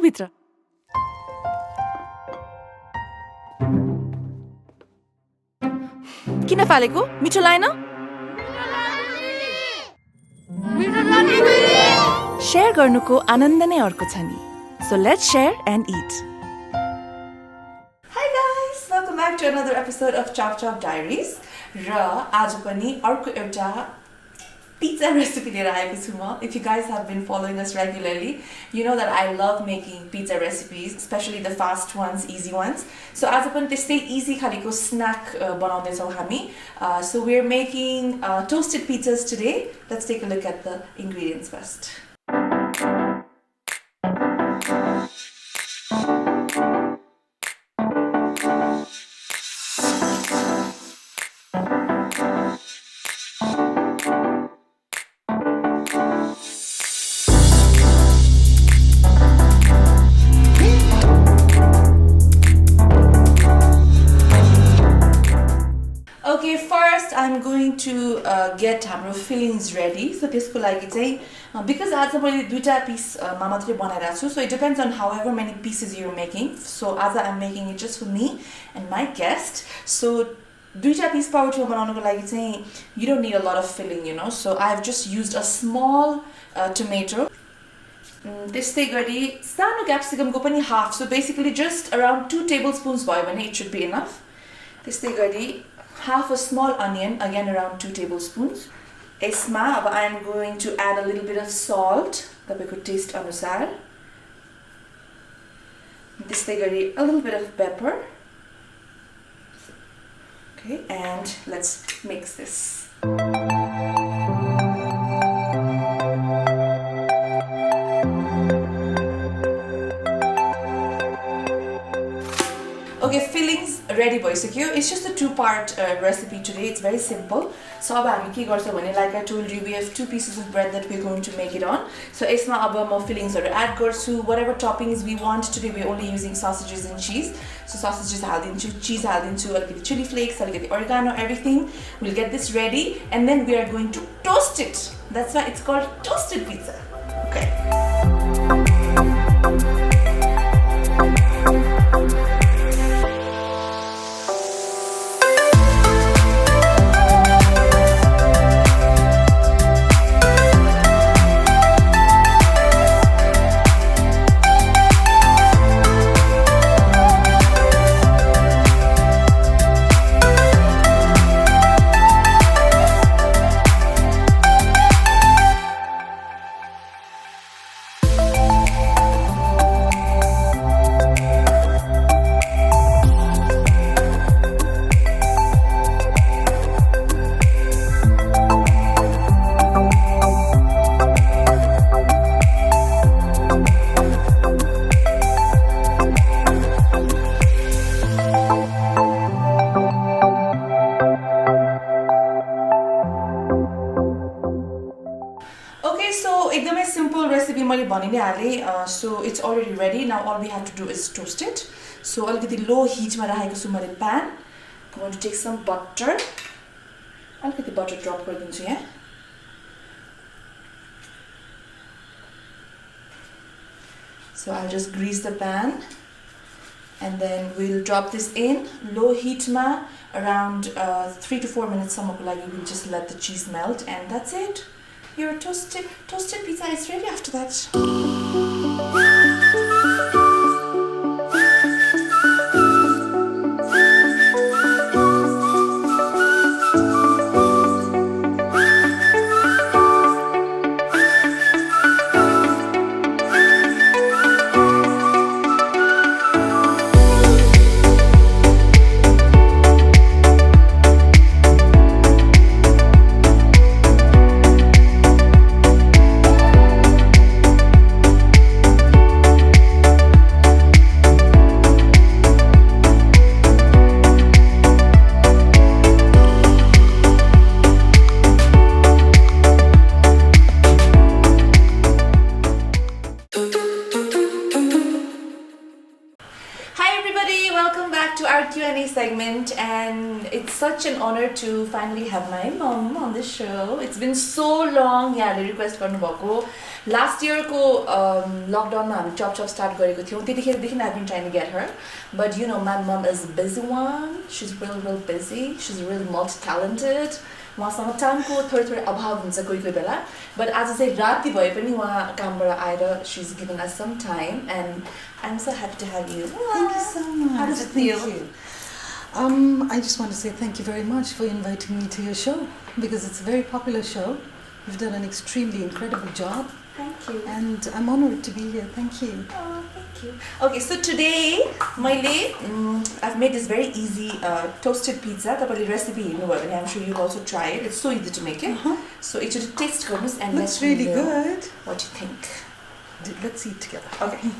भित्र किन फालेको मिठो लाएन शेयर गर्नुको आनन्द नै अर्को छ नि so let's share and it hi guys welcome back to another episode of chap diaries र आज पनि अर्को एउटा pizza recipe लिएर आएको छु म if you guys have been following us regularly you know that I love making pizza recipes especially the fast ones easy ones so आज पनि त्यस्तै easy खालीको snack बनाउँदै छौं हामी so we're making toasted pizzas today let's take a look at the ingredients first Okay, first I'm going to get हाम्रो fillings ready. So त्यसको लागि चाहिँ because आज मैले दुईटा piece मा मात्रै बनाइरहेको छु. So it depends on however many pieces you're making. So आज I'm making it just for me and my guest. So दुईटा piece पाउडर बनाउनको लागि चाहिँ you don't need a lot of filling, you know. So I've just used a small tomato. त्यस्तै गरी सानो capsicum को पनि half. So basically just around 2 tablespoons भयो भने it should be enough. त्यस्तै गरी half a small onion, again around 2 tablespoons. Esma, I am going to add a little bit of salt, tapeko taste anusar. त्यसै गरी a little bit of pepper. Okay, and let's mix this. Okay, fillings ready भइसक्यो. It's just a two-part recipe today. It's very simple. So अब हामी के गर्छौं भने like I told you we have 2 pieces of bread that we're going to make it on. So यसमा अब म fillings हरु add गर्छु whatever toppings we want. Today we're only using sausages and cheese. So sausages हाल्दिन्छु, cheese हाल्दिन्छु, अलिकति chili flakes, अलिकति oregano, everything. We'll get this ready and then we are going to toast it. That's why it's called toasted pizza. Okay. एकदमै simple recipe मैले भनि नै हाले so it's already ready now all we have to do is toast it so अलिकति low heat मा राखेको छु मैले pan I'm going to take some butter अलिकति butter drop गरिदिन्छु यहाँ so I'll just grease the pan and then we'll drop this in low heat ma around 3 to 4 minutes सम्मको लागि we'll just let the cheese melt and that's it Your toasted pizza is ready after that. our Q&A segment, and it's such an honor to finally have my mom on the show. It's been so long. Yeah, the request garnu bhako. Last year ko lockdown ma hami Chop start gareko thiyau. त्यतिखेरदेखि I've been trying to get her, but you know my mom is a busy one. She's real busy. She's really multi-talented. उहाँसँग टाइमको थोरै अभाव हुन्छ कोही कोही बेला, but आज चाहिँ राति भए पनि उहाँ कामबाट आएर she's given us some time, and I'm so happy to have you. Thank you so much. How does it feel? Thank you. I just want to say thank you very much for inviting me to your show, because it's a very popular show. You've done an extremely incredible job. Thank you. And I'm honored to be here. Thank you. Oh, thank you. Okay, so today, I've made this very easy toasted pizza. The recipe, I'm sure you've also tried it. It's so easy to make it. So it should taste good, and looks really good. What you think? Let's eat together. Okay.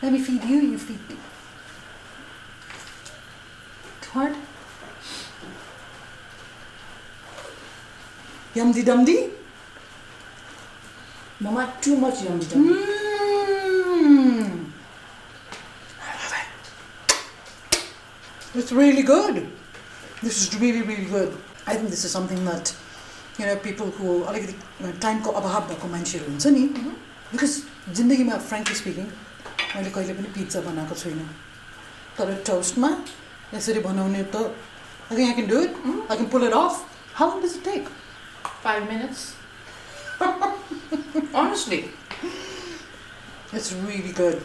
Let me feed you, you feed me. Too hard? Yumdy dumdy? Mama, too much yumdy dumdy. I love it. It's really good. This is really, really good. I think this is something that, you know, people who time ko abhab bhako मान्छेहरु हुन्छ नि, because जिन्दगीमा frankly speaking मैले कहिले पनि pizza बनाएको छुइनँ, तर टोस्टमा यसरी बनाउने त I think I can do it. I can pull it off. How long does it take? 5 minutes. Honestly. It's really good.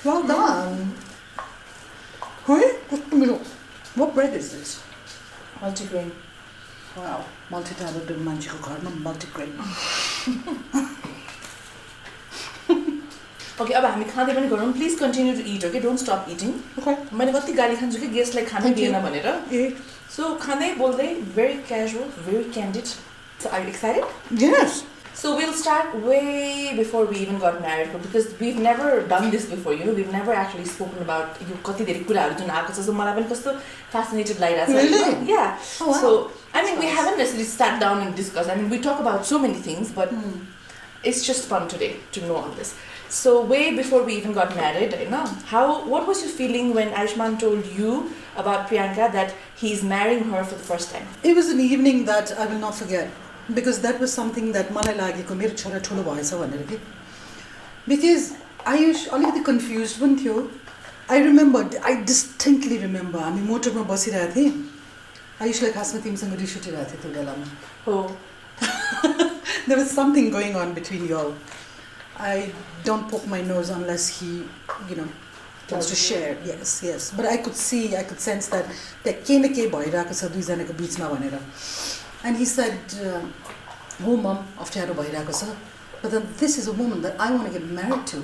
Well done. What bread is this? Multigrain. Wow. Multi-talented मान्छेको घरमा multigrain. Okay, अब हामी खाँदै पनि गरौँ. Please continue to eat, okay? Don't stop eating. Okay. मैले कति गाली खान्छु कि गेस्टलाई खानै दिएन भनेर. So खाँदै बोल्दै, very casual, very candid. So are you excited? Yes. So we'll start way before we even got married, because we've never done this before, you know. We've never actually spoken about यो कति धेरै कुराहरु जुन आएको छ. So मलाई पनि कस्तो fascinated लागिरहेछ. Really? Yeah. Oh, wow. So I mean, we haven't necessarily sat down and discussed. I mean, we talk about so many things, but it's just fun today to know all this. So way before we even got married, you know, what was your feeling when Ayushman told you about Priyanka that he's marrying her for the first time? It was an evening that I will not forget, because that was something that मलाई लागेको मेरो छोरा ठुलो भएछ भनेर के. Because Ayush अलिकति confused पनि थियो. I distinctly remember हामी मोटरमा बसिरहेको थिएँ. आयुषलाई खासमा तिमीसँग रिस उठिरहेको थियो त्यो बेलामा. Oh. There was something going on between you all. I don't poke my nose unless he, you know, wants to share. Yes. But I could sense that there केही न केही भइरहेको छ दुईजनाको बीचमा भनेर. And he said, "Oh, Mom, अप्ठ्यारो भइरहेको छ. But then this is a woman that I want to get married to."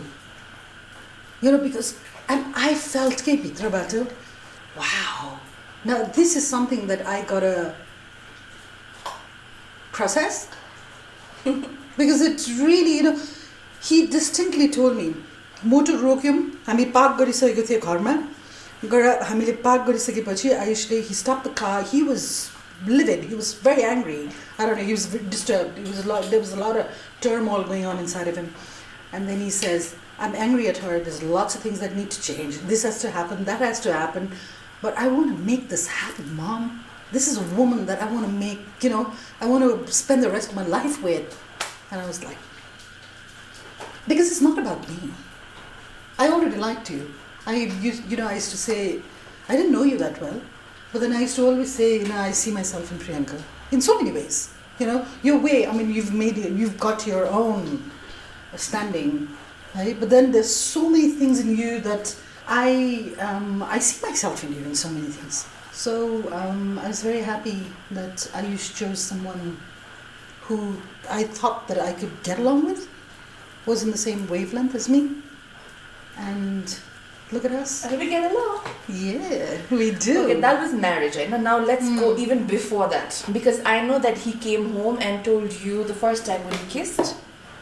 You know, because and I felt के भित्रबाट, wow. Now this is something that I gotta process. Because it's really, you know, he distinctly told me, motor रोक्यौं, हामी park गरिसकेको थियो घरमा. हामीले park गरिसकेपछि आयुषले, he stopped the car. He was livid. He was very angry. I don't know, he was disturbed. There was a lot of turmoil going on inside of him. And then he says, I'm angry at her. There's lots of things that need to change. This has to happen, that has to happen. But I want to make this happen, Mom. This is a woman that I want to make, you know, I want to spend the rest of my life with. And I was like, because it's not about me. I already liked you. I used to say, I didn't know you that well, but then I used to always say, you know, I see myself in Priyanka in so many ways. You know, your way. I mean, you've got your own standing, right? But then there's so many things in you that I see myself in you in so many things. So I was very happy that Ayush chose someone who I thought that I could get along with, was in the same wavelength as me, and look at us. We get along. Yeah, we do. Okay, that was marriage, right? Now let's go even before that, because I know that he came home and told you the first time when you kissed,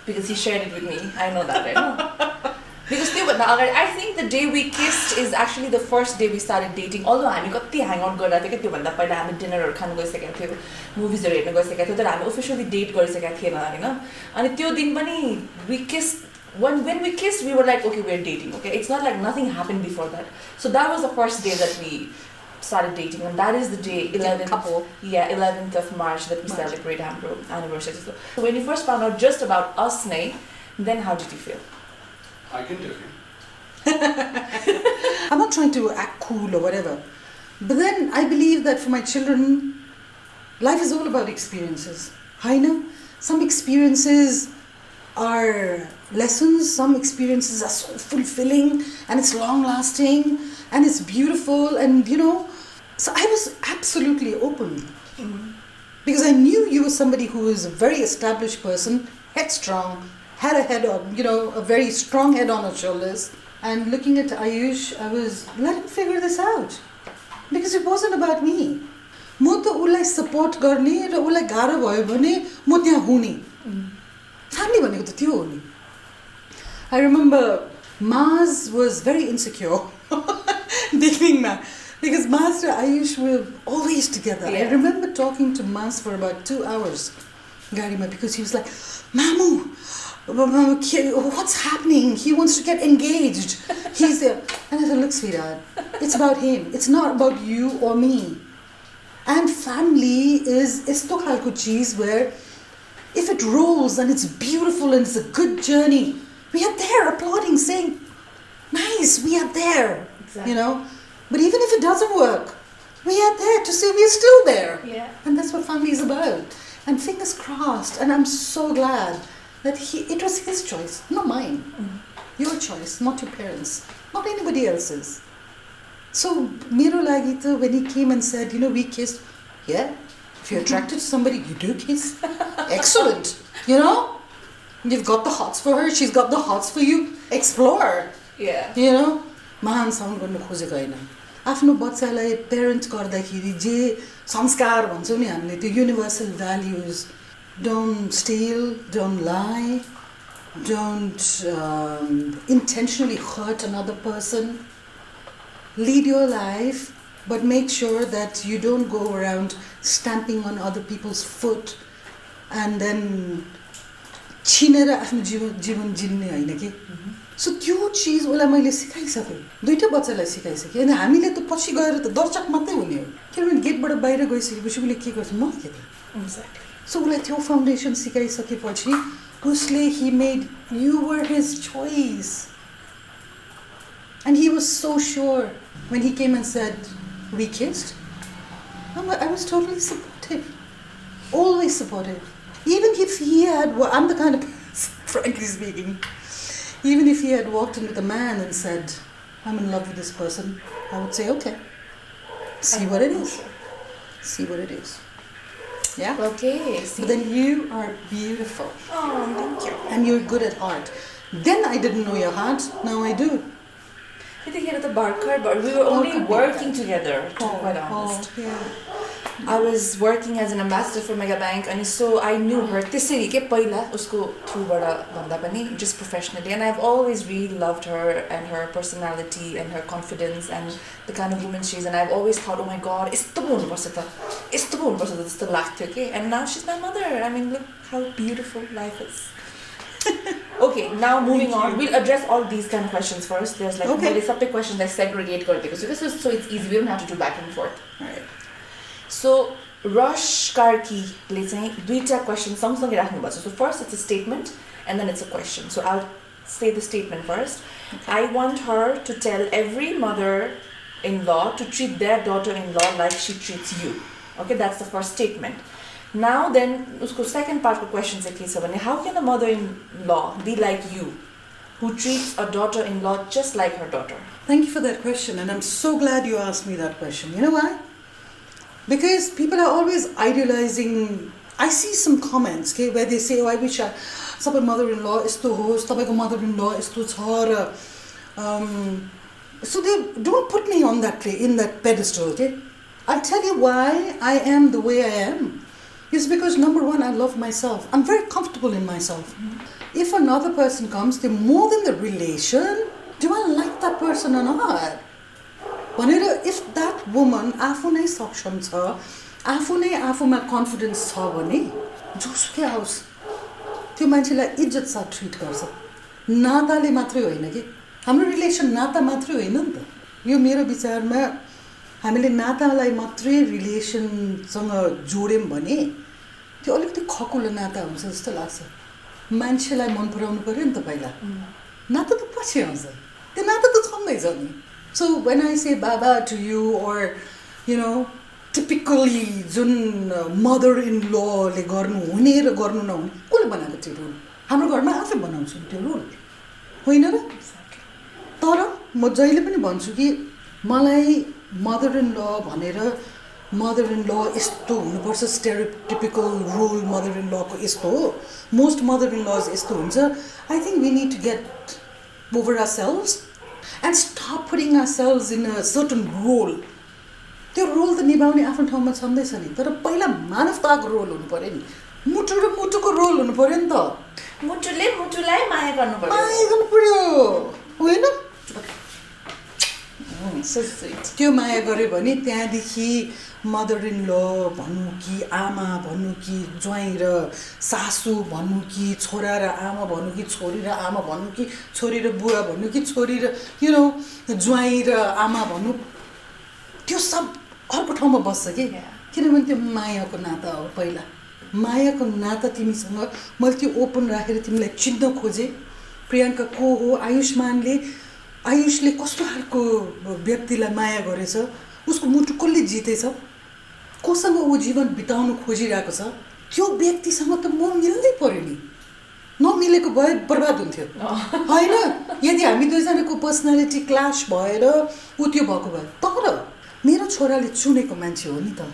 because he shared it with me. I know that, right? Because I think the day we kissed is actually the first day we started dating. Although हामी कति hang out गरिरहेको थियो कि त्योभन्दा पहिला हामी डिनरहरू खान गइसकेका थियौँ, मुभिजहरू हेर्न गइसकेका थियौँ, तर हामी अफिसियली डेट गरिसकेका थिएन हैन. अनि त्यो दिन पनि we kissed when we kissed, we were like, okay, we're dating. Okay, it's not like nothing happened before that. So that was the first day that we started dating, and that is the day 11th of March that we celebrate our anniversary. So when you first found out just about us, Nay, then how did you feel? I can tell you. I'm not trying to act cool or whatever, but then I believe that for my children, life is all about experiences. I know some experiences are lessons, some experiences are so fulfilling and it's long lasting and it's beautiful, and so I was absolutely open because I knew you were somebody who is a very established person, headstrong, had a head on, a very strong head on her shoulders. And looking at Ayush, I was, let him figure this out. Because it wasn't about me. म त उसलाई support गर्ने र उसलाई गाह्रो भयो भने म त्यहाँ हुने. Family भनेको त त्यो हो नि. I remember Maz was very insecure. Deepingma. Because Maz and Ayush were always together. Yeah. I remember talking to Maz for about 2 hours. Garima, because he was like, Mamu, what's happening? He wants to get engaged. He's there. And I said, look, sweetheart, it's about him. It's not about you or me. And family is to khalko cheese where if it rolls and it's beautiful and it's a good journey, we are there applauding, saying, nice, we are there. Exactly. But even if it doesn't work, we are there to say we are still there. Yeah. And that's what family is about. And fingers crossed. And I'm so glad that it was his choice, not mine. Your choice, not your parents, not anybody else's. So, mero lagi to when he came and said, we kissed. Yeah, if you're attracted to somebody, you do kiss. Excellent. You've got the hots for her, she's got the hots for you. Explore. Yeah. महान sound गर्न खोजेको होइन. आफ्नो बच्चालाई parent गर्दाखेरि जे संस्कार भन्छौँ नि हामीले, त्यो universal values, don't still, don't lie, don't intentionally hurt another person. Lead your life, but make sure that you don't go around stamping on other people's foot and then छिनेर आफ्नो जीवन जिउने होइन के. सो त्यो चिज उसलाई मैले सिकाइसकेँ, दुईटा बच्चालाई सिकाइसकेँ. अनि हामीले त पछि गएर त दर्शक मात्रै हुने हो, किनभने गेटबाट बाहिर गइसकेपछि उसले के गर्छ म के त. सो उसलाई त्यो फाउन्डेसन सिकाइसकेपछि उसले he made, you were his choice. And he was so sure when he came and said, we kissed. I was totally supportive. Always supportive. Even if he had, I'm the kind of person, frankly speaking, even if he had walked in with a man and said, I'm in love with this person, I would say, okay, see what it is. See what it is. Yeah? Okay. But then you are beautiful. Oh, thank you. And you're good at heart. Then I didn't know your heart, now I do. I think at the but we were only working together, to be quite honest. Yeah. I was working as an ambassador for Mega Bank, and so I knew her त्यसरी के पहिला उसको थ्रुबाट भन्दा पनि just professionally, and I've always really loved her and her personality and her confidence and the kind of woman she is, and I've always thought, oh my god, यस्तो पो हुनुपर्छ त, यस्तो पो हुनुपर्छ त जस्तो लाग्थ्यो के. And now she's my mother. I mean, look how beautiful life is. Okay, now moving on. We'll address all these kind of questions first. There's like really subject questions I segregate so it's easy. We don't have to do back and forth. Right. So Rush Karki ले चाहिँ दुईटा question सँगसँगै राख्नुपर्छ. So first it's a statement and then it's a question. So I'll say the statement first. Okay. I want her to tell every mother-in-law to treat their daughter-in-law like she treats you. Okay, that's the first statement. Now then, usko second part of the question is, how can a mother-in-law be like you, who treats a daughter-in-law just like her daughter? Thank you for that question, and I'm so glad you asked me that question. You know why? Because people are always idealizing. I see some comments where they say, oh, I wish sabai mother-in-law isto host, sabaiko mother-in-law isto cha. So they don't put me on that in that pedestal. Okay? I'll tell you why I am the way I am. It's because number one, I love myself. I'm very comfortable in myself. If another person comes, they're more than the relation. Do I like that person or not? If that woman, आफू नै सक्षम छ, आफू नै आफूमा confidence छ भने, जोसुकै आओस्, त्यो मान्छेलाई इज्जत साथ ट्रिट गर्छ. नाताले मात्रै होइन कि हाम्रो रिलेसन नाता मात्रै होइन नि त यो मेरो विचारमा हामीले नातालाई मात्रै रिलेसनसँग जोड्यौँ भने त्यो अलिकति खकुलो नाता हुन्छ जस्तो लाग्छ मान्छेलाई मन पराउनु पऱ्यो नि त पहिला नाता त पछि आउँछ त्यो नाता त छँदैछ नि सो वेन आई से बाबा to you or you know typically जुन मदर इन लले गर्नु हुने र गर्नु नहुने कसले बनाएको त्यो रुल हाम्रो घरमा आफै बनाउँछौँ त्यो रुल होइन र तर म जहिले पनि भन्छु कि मलाई मदर इन ल भनेर मदर इन ल यस्तो हुनुपर्छ स्टेरियोटिपिकल रोल मदर इन लको यस्तो हो मोस्ट मदर इन लज यस्तो हुन्छ I think we need to get over ourselves and stop putting ourselves in a certain role त्यो रोल त निभाउने आफ्नो ठाउँमा छँदैछ नि तर पहिला मानवताको रोल हुनु पऱ्यो नि मुटु र मुटुको रोल हुनु पऱ्यो नि त मुटुले मुटुलाई माया गर्नु पर्यो माया गर्नु पऱ्यो होइन त्यो माया गऱ्यो भने त्यहाँदेखि मदर इन ल भनौँ कि आमा भनौँ कि ज्वाइँ र सासू भनौँ कि छोरा र आमा भनौँ कि छोरी र आमा भनौँ कि छोरी र बुवा भनौँ कि छोरी र यु नो ज्वाइँ र आमा भनौँ त्यो सब अर्को ठाउँमा बस्छ कि किनभने त्यो मायाको नाता हो पहिला मायाको नाता तिमीसँग मैले त्यो ओपन राखेर तिमीलाई चिन्न खोजेँ प्रियङ्का को हो आयुषले कस्तो खालको व्यक्तिलाई माया गरेछ उसको मुटु कसले जितेछ कोसँग ऊ जीवन बिताउनु खोजिरहेको छ त्यो व्यक्तिसँग त म मिल्नै पर्यो नि नमिलेको भए बर्बाद हुन्थ्यो होइन यदि हामी दुईजनाको पर्सनालिटी क्लास भएर ऊ त्यो भएको भए तर मेरो छोराले चुनेको मान्छे हो नि त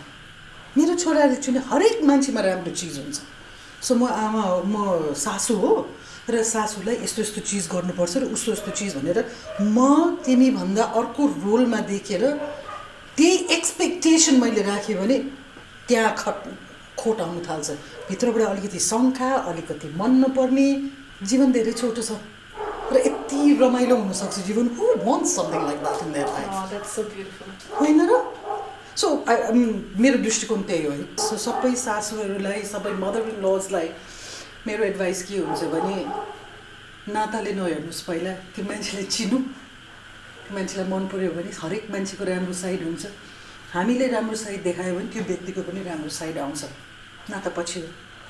मेरो छोराले चुने हरेक मान्छेमा राम्रो चिज हुन्छ सो म आमा हो म सासू हो र सासूलाई यस्तो यस्तो चिज गर्नुपर्छ र उस्तो यस्तो चिज भनेर म तिमीभन्दा अर्को रोलमा देखेर त्यही एक्सपेक्टेसन मैले राखेँ भने त्यहाँ खोट आउनु थाल्छ भित्रबाट अलिकति शङ्का अलिकति मन नपर्ने जीवन धेरै छोटो छ र यति रमाइलो हुनसक्छ जीवन who wants something like that in their life होइन र सो मेरो दृष्टिकोण त्यही हो सो सबै सासूहरूलाई सबै मदर इन लजलाई मेरो एडभाइस के हुन्छ भने नाताले नहेर्नुहोस् पहिला त्यो मान्छेलाई चिन्नु त्यो मान्छेलाई मन पऱ्यो भने हरेक मान्छेको राम्रो साइड हुन्छ हामीले राम्रो साइड देखायो भने त्यो व्यक्तिको पनि राम्रो साइड आउँछ नाता पछि हो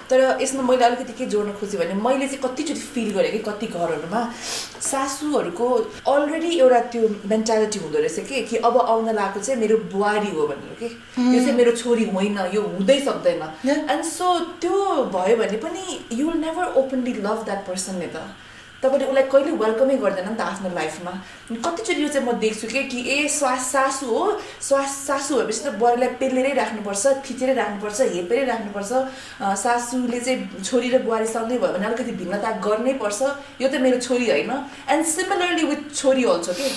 तर यसमा मैले अलिकति के जोड्न खोजेँ भने मैले चाहिँ कतिचोटि फिल गरेँ कि कति घरहरूमा सासूहरूको अलरेडी एउटा त्यो मेन्टालिटी हुँदो रहेछ कि अब आउन लागेको चाहिँ मेरो बुहारी हो भनेर कि यो चाहिँ मेरो छोरी होइन यो हुँदै सक्दैन एन्ड सो त्यो भयो भने पनि यु विल नेभर ओपनली लभ द्याट पर्सन नि त तपाईँले उसलाई कहिले वेलकमै गर्दैन नि त आफ्नो लाइफमा कतिचोटि यो चाहिँ म देख्छु कि ए सासू हो सासू भएपछि त बुहारीलाई पेलेरै राख्नुपर्छ थिचेरै राख्नुपर्छ हेपेरै राख्नुपर्छ सासूले चाहिँ छोरी र बुहारीसँगै भयो भने अलिकति भिन्नता गर्नै पर्छ यो त मेरो छोरी होइन एन्ड सिमिलरली विथ छोरी अल्सो कि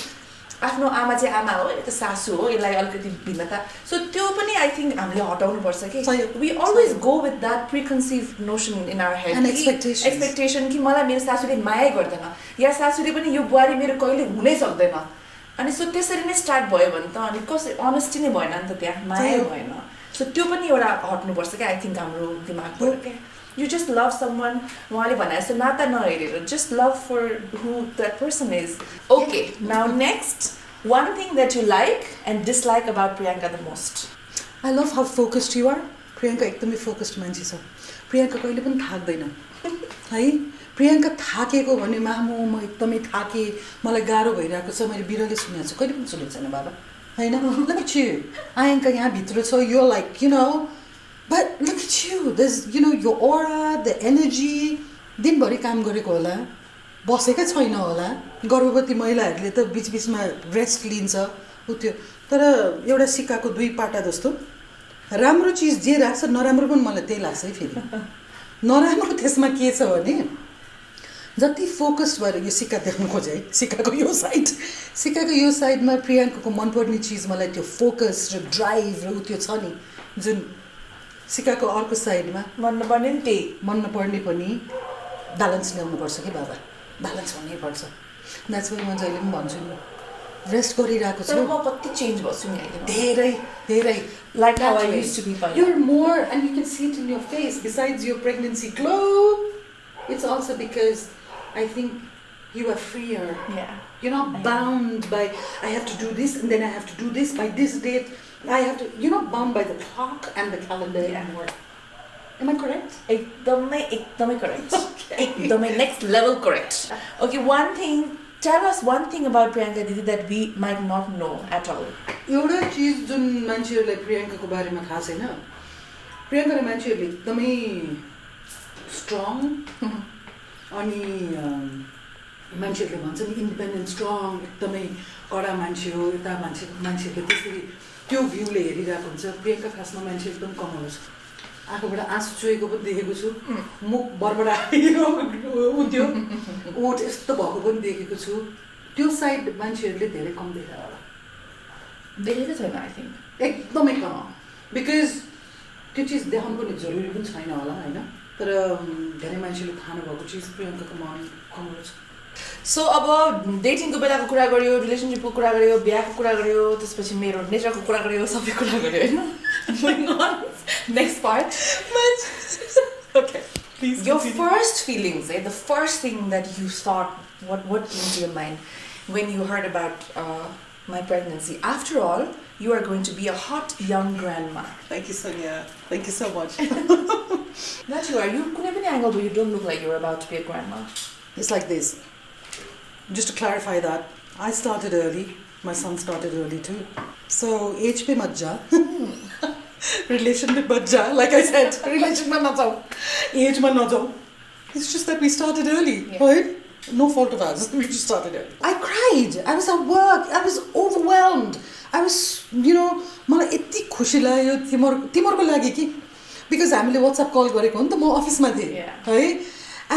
आफ्नो आमा चाहिँ आमा हो यो त सासू हो यसलाई अलिकति भिन्नता सो त्यो पनि आई थिङ्क हामीले हटाउनुपर्छ कि we always go with that preconceived notion in our head expectation कि मलाई मेरो सासूले माया गर्दैन या सासूले पनि यो बुहारी मेरो कहिले हुनै सक्दैन अनि सो त्यसरी नै स्टार्ट भयो भने त अनि कसै अनेस्टी नै भएन नि त त्यहाँ माया भएन सो त्यो पनि एउटा हट्नुपर्छ क्या आई थिङ्क हाम्रो दिमागबाट क्या You just love someone, उहाँले भने जस्तो नाता नहेरेर just love for who that person is. Okay, now next, one thing that you like and dislike about Priyanka the most. I love how focused you are. Priyanka एकदमै focused मान्छे छ. Priyanka कहिले पनि थाक्दैन. है? Priyanka थाकेको भने म एकदमै थाके, मलाई गाह्रो भइरहेको छ, मैले बिरले सुनेको छु. कहिले पनि सुनेको छैन बाबा. हैन? Look at you. आयंका यहाँ भित्र छ, you're like, you know, but look at you, there's, you know, your aura, the energy. दिनभरि काम गरेको होला, बसेकै छैन होला. गर्भवती महिलाहरूले त बीचबीचमा रेस्ट लिन्छ त्यो तर एउटा सिक्काको दुई पाटा जस्तो राम्रो चिज जे राख्छ नराम्रो पनि मलाई त्यही लाग्छ है फेरि नराम्रो त्यसमा के छ भने जति फोकस भएर यो सिक्का देख्न खोजे है सिक्काको यो साइडमा प्रियङ्काको मनपर्ने चिज मलाई त्यो फोकस र ड्राइभ र त्यो छ नि जुन सिक्काको अर्को साइडमा मन नपर्ने नि त्यही मन नपर्ने पनि ब्यालेन्स ल्याउनुपर्छ कि बाबा ब्यालेन्स हुनैपर्छ द्याट्स वाइ म जहिले पनि भन्छु नि रेस्ट गरिरहेको छु म कति चेन्ज भएछु नि धेरै धेरै like how I used to be you're more and you can see it in your face besides your pregnancy glow it's also because I think You are freer. Yeah. You're not bound by, I have to do this and then I have to do this by this date. You're not bound by the clock and the calendar anymore. Am I correct? Ekdamai correct. Ekdamai next level correct. Okay, tell us one thing about Priyanka Didi that we might not know at all. एउटा चिज जुन मान्छेहरूलाई प्रियङ्काको बारेमा थाहा छैन, प्रियङ्काले मान्छेहरूले एकदमै strong अनि मान्छेहरूले भन्छ नि इन्डिपेन्डेन्ट स्ट्रङ एकदमै कडा मान्छे हो, यता मान्छेहरूले त्यसरी त्यो भ्यूले हेरिरहेको हुन्छ। प्रियङ्का खासमा मान्छे एकदम कमल छ, आँखाबाट आँसु चुहेको पनि देखेको छु, मुख बरबडायो उठ्यो, ओठ यस्तो भएको पनि देखेको छु। त्यो साइड मान्छेहरूले धेरै कम देखेर होला, देखेको छैन आई थिङ्क, एकदमै कम। बिकज त्यो चिज देखाउनु पनि जरुरी पनि छैन होला होइन, तर धेरै मान्छेले थाहा नभएको चिज प्रियङ्काको मन कमल छ। सो अब डेटिङको बेलाको कुरा गऱ्यो, रिलेसनसिपको कुरा गऱ्यो, बिहाको कुरा गऱ्यो, त्यसपछि मेरो नेचरको कुरा गऱ्यो, सबै कुरा गऱ्यो होइन। Moving on, next part. Okay, please. Your first feelings, the first thing that you thought, what came to your mind when you heard about my pregnancy? After all, you are going to be a hot young grandma. Thank you, Sonia. Thank you so much. That you are. You couldn't even angle, but you don't look like you're about to be a grandma. It's like this. Just to clarify that, I started early. My son started early too. So, age pe mat ja. Relation pe mat ja. Like I said, relation mein na jao. Age mein na jao. It's just that we started early, right? No fault of ours. We just started early. I cried. I was at work. I was overwhelmed. I was, मलाई यति खुसी लाग्यो तिमीहरूको लागि कि because हामीले WhatsApp कल गरेको हो नि त, म अफिसमा थिएँ है,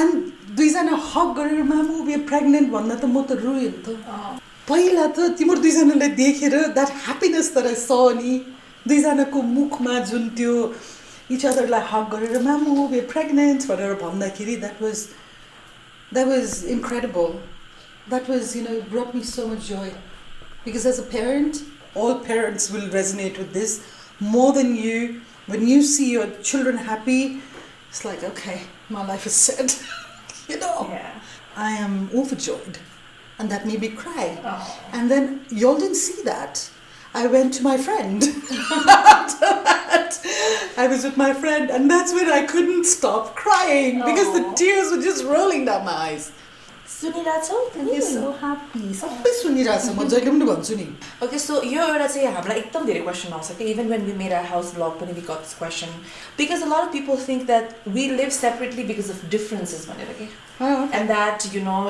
एन्ड दुईजना हक गरेर मामु वी प्रेग्नेन्ट भन्दा त म त रोएँ नि त। पहिला त तिम्रो दुईजनालाई देखेर द्याट ह्याप्पिनेस त आई स नि, दुईजनाको मुखमा जुन त्यो इच अदरलाई हक गरेर मामु वी प्रेग्नेन्ट भनेर भन्दाखेरि that was incredible. That was brought me so much joy because as a parent, all parents will resonate with this more than you. When you see your children happy, it's like, okay, my life is set. I am overjoyed, and that made me cry. And then y'all didn't see that. I went to my friend. After that, I was with my friend, and that's when I couldn't stop crying because the tears were just rolling down my eyes. सुनिरहेछौ, so happy. सबै सुनिरहेछ, म जहिले पनि भन्छु नि। Okay, so यो एउटा चाहिँ हामीलाई एकदम धेरै क्वेसन आउँछ कि even when we made our house vlog पनि we got this question because a lot of people think that we live separately because of differences भनेर के, and that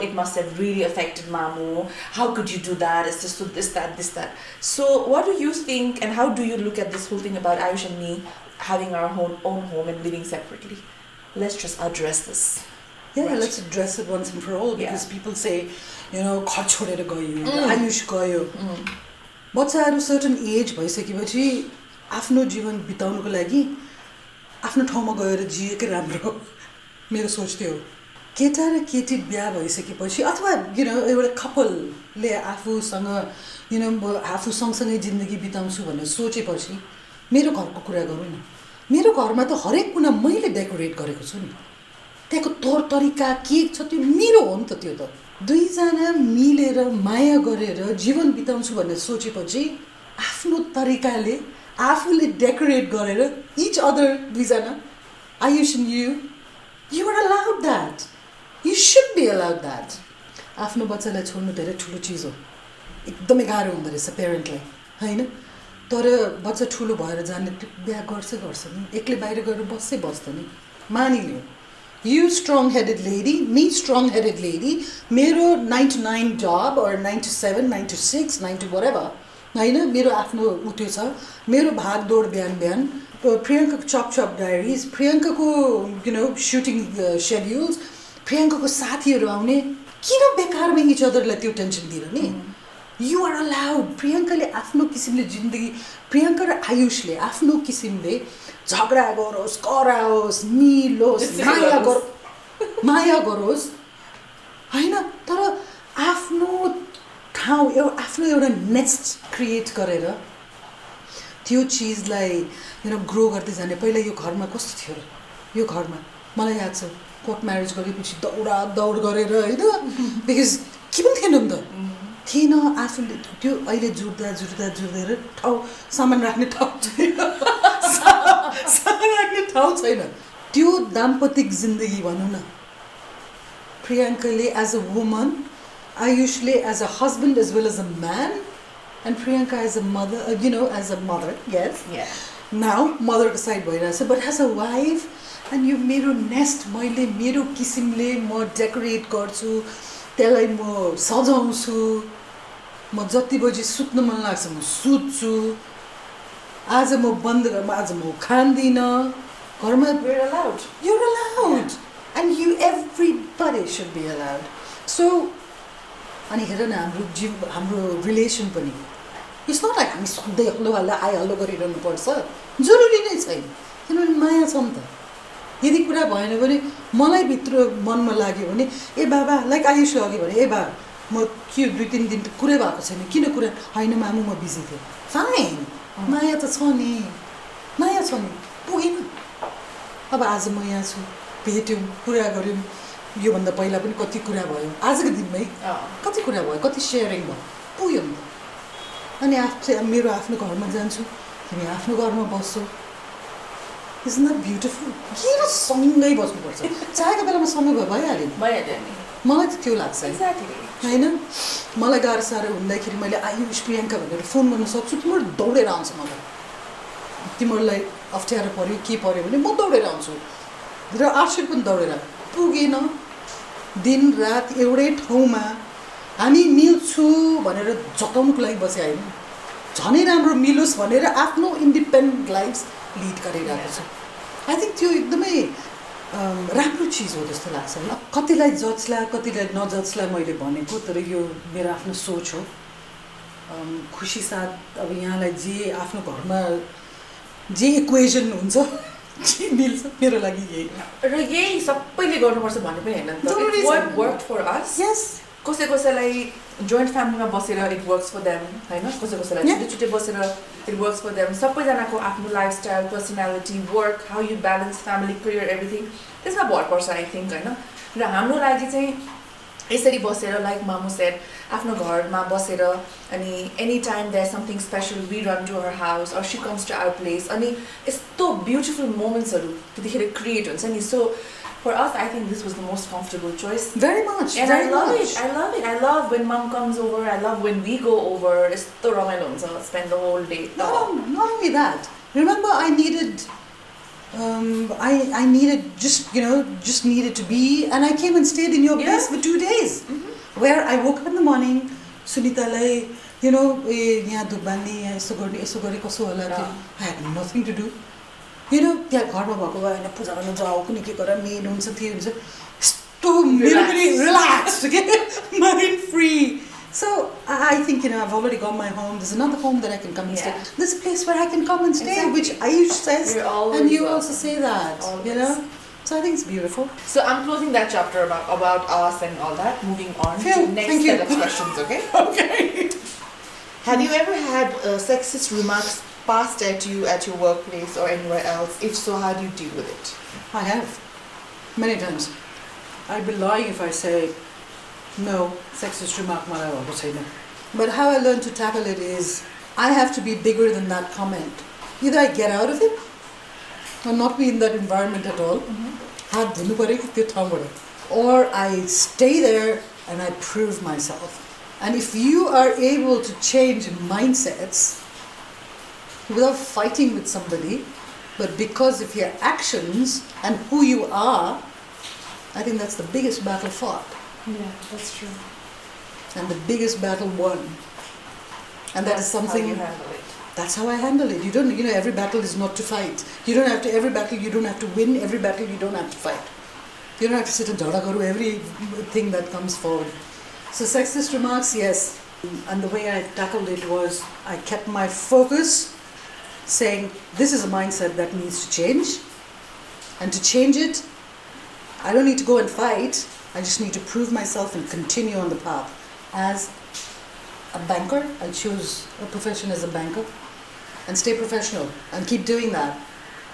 it must have really affected Mamu. How could you do that? It's just this that. So what do you think and how do you look at this whole thing about Ayush and me having our own home and living separately? Let's just address this. Yeah, let's address it once and for all because people say, घर छोडेर गयो, आयुष गयो, बच्चाहरू certain age भइसकेपछि आफ्नो जीवन बिताउनुको लागि आफ्नो ठाउँमा गएर जिएकै राम्रो हो, मेरो सोच त्यो हो। केटा र केटी बिहा भइसकेपछि अथवा एउटा कपलले आफूसँग आफू सँगसँगै जिन्दगी बिताउँछु भनेर सोचेपछि मेरो घरको कुरा गरौँ न। मेरो घरमा त हरेक कुना मैले डेकोरेट गरेको छु नि, त्यहाँको तौर तरिका के छ त्यो मेरो हो नि त। त्यो त दुईजना मिलेर माया गरेर जीवन बिताउँछु भनेर सोचेपछि आफ्नो तरिकाले आफूले डेकोरेट गरेर इच अदर दुईजना Ayush and you are allowed that, you should be allowed that. आफ्नो बच्चालाई छोड्नु धेरै ठुलो चिज हो, एकदमै गाह्रो हुँदो रहेछ पेरेन्टलाई होइन, तर बच्चा ठुलो भएर जाने बिहा गर्छ नि, एक्लै बाहिर गएर बस्छ नि, मानिलियो। You strong-headed lady, me strong-headed lady, मेरो 9 to 9 job or 9 to 7, 9 to 6, 9 to whatever, होइन, मेरो आफ्नो उत्यो छ, मेरो भागदौड बिहान प्रियङ्काको Chop Diaries, प्रियङ्काको shooting schedules, प्रियङ्काको साथीहरू आउने, किन बेकारमा इच अदरलाई त्यो टेन्सन दिएर नि? You are allowed. प्रियङ्काले आफ्नो किसिमले जिन्दगी, प्रियङ्का र आयुषले आफ्नो किसिमले झगडा गरोस्, कराओस्, मिलोस्, माया गरोस् होइन, तर आफ्नो ठाउँ आफ्नो एउटा नेस्ट क्रिएट गरेर त्यो चिजलाई ग्रो गर्दै जाने। पहिला यो घरमा कस्तो थियो, यो घरमा मलाई याद छ कोर्ट म्यारेज गरेपछि दौड गरेर होइन बिकज के पनि थिएन नि त थिएन आफूले त्यो अहिले जुर्दै ठाउँ सामान राख्ने ठाउँ छैन सामान राख्ने ठाउँ छैन त्यो दाम्पतिक जिन्दगी भनौँ न प्रियङ्काले एज अ वुमन आयुषले as a husband as well as a man and Priyanka as a mother as a mother yes now मदरको साइड भइरहेछ but as a wife and यो मेरो नेस्ट मैले मेरो किसिमले म डेकोरेट गर्छु त्यसलाई म सजाउँछु म जति बजी सुत्न मन लाग्छ म सुत्छु आज म बन्द आज म खान्दिनँ घरमा you're allowed and you everybody should be allowed so अनि हेर न हाम्रो रिलेसन पनि इट्स नट लाइक हामी सधैँ हल्लो आइहल्लो गरिरहनु पर्छ जरुरी नै छैन किनभने माया छ नि त यदि कुरा भएन भने मलाई भित्र मनमा लाग्यो भने ए बाबा लाइक आयुष अघि भने ए बा म के 2-3 दिन कुरै भएको छैन किन कुरा होइन मामु म बिजी थिएँ फाइन माया त छ नि माया छ नि पुगेन अब आज म यहाँ छु भेट्यौँ कुरा गऱ्यौँ योभन्दा पहिला पनि कति कुरा भयो आजको दिनमै कति कुरा भयो कति सेयरिङ भयो पुग्यो नि त अनि मेरो आफ्नो घरमा जान्छु तिमी आफ्नो घरमा बस्छौ इज नट ब्युटिफुल किन सँगै बस्नुपर्छ चाहेको बेलामा सँगै भइहाल्यो नि मलाई त त्यो लाग्छ होइन मलाई गाह्रो साह्रो हुँदाखेरि मैले आयुष प्रियङ्का भनेर फोन गर्न सक्छु तिमीहरू दौडेर आउँछ मलाई तिमीहरूलाई अप्ठ्यारो पऱ्यो के पऱ्यो भने म दौडेर आउँछु र आर्सिड पनि दौडेर पुगेन दिन रात एउटै ठाउँमा हामी मिल्छु भनेर जताउनुको लागि बसे होइन झनै राम्रो मिलोस् भनेर आफ्नो इन्डिपेन्डेन्ट लाइफ लिड गरिरहेको छ आई थिङ्क त्यो एकदमै राम्रो चिज हो जस्तो लाग्छ है कतिलाई जज्ला कतिलाई नजज्ला मैले भनेको तर यो मेरो आफ्नो सोच हो खुसी साथ अब यहाँलाई जे आफ्नो घरमा जे इक्वेसन हुन्छ के मिल्छ मेरो लागि यही र यही सबैले गर्नुपर्छ भन्ने पनि होइन what worked for us कसैलाई जोइन्ट फ्यामिलीमा बसेर इट वर्क्स फर देम होइन कसैलाई छुट्टै बसेर इट वर्क्स फर देम सबैजनाको आफ्नो lifestyle personality work how you balance family career everything त्यसमा भर पर्छ आई थिङ्क होइन र हाम्रो लागि चाहिँ यसरी बसेर लाइक मामु सेड आफ्नो घरमा बसेर अनि any time there something special we run to her house or she comes to our place अनि यस्तो ब्युटिफुल मोमेन्ट्सहरू त्यतिखेर क्रिएट हुन्छ नि सो for us, I think this was the most comfortable choice. Very much. And very I love much. it. I love it. I love when mom comes over. I love when we go over. It's so romantic. Spend the whole day. Not only that. Remember, I needed, I needed just needed to be, and I came and stayed in your place for 2 days, where I woke up in the morning. Sunita lai, यहाँ दुबनी यसो गर्ने कसो होला त्यो I had nothing to do. त्यहाँ घरमा भएको भए होइन पूजा गर्न जाऊ कुनै के गरेर मेन हुन्छ त्यो हुन्छ यस्तो मेरो पनि रिल्याक्स के mind free so I think I've already got my home. There's another home that I can come and stay. There's a place where I can come and stay, which Ayush says, and you also say that, So I think it's beautiful. So I'm closing that chapter about us and all that. Moving on to next set of questions, okay? Okay. Have you ever had sexist remarks passed at you at your workplace or anywhere else? If so, how do you deal with it? I have. Many times. I'd be lying if I say, no, sexist remark malai bhako chaina. But how I learned to tackle it is, I have to be bigger than that comment. Either I get out of it, or not be in that environment at all. Haat dhunu paryo ki tyo ठाउँबाट. Or I stay there and I prove myself. And if you are able to change mindsets, without fighting with somebody, but because of your actions and who you are, I think that's the biggest battle fought. Yeah, that's true. And the biggest battle won. And that is something. How you handle it. That's how I handle it. You don't, every battle is not to fight. You don't have to. Every battle you don't have to win. Every battle you don't have to fight. You don't have to sit and jhada garu everything that comes forward. So sexist remarks, yes. And the way I tackled it was I kept my focus. Saying this is a mindset that needs to change, and to change it I don't need to go and fight. I just need to prove myself and continue on the path. As a banker, I choose a profession as a banker and stay professional and keep doing that.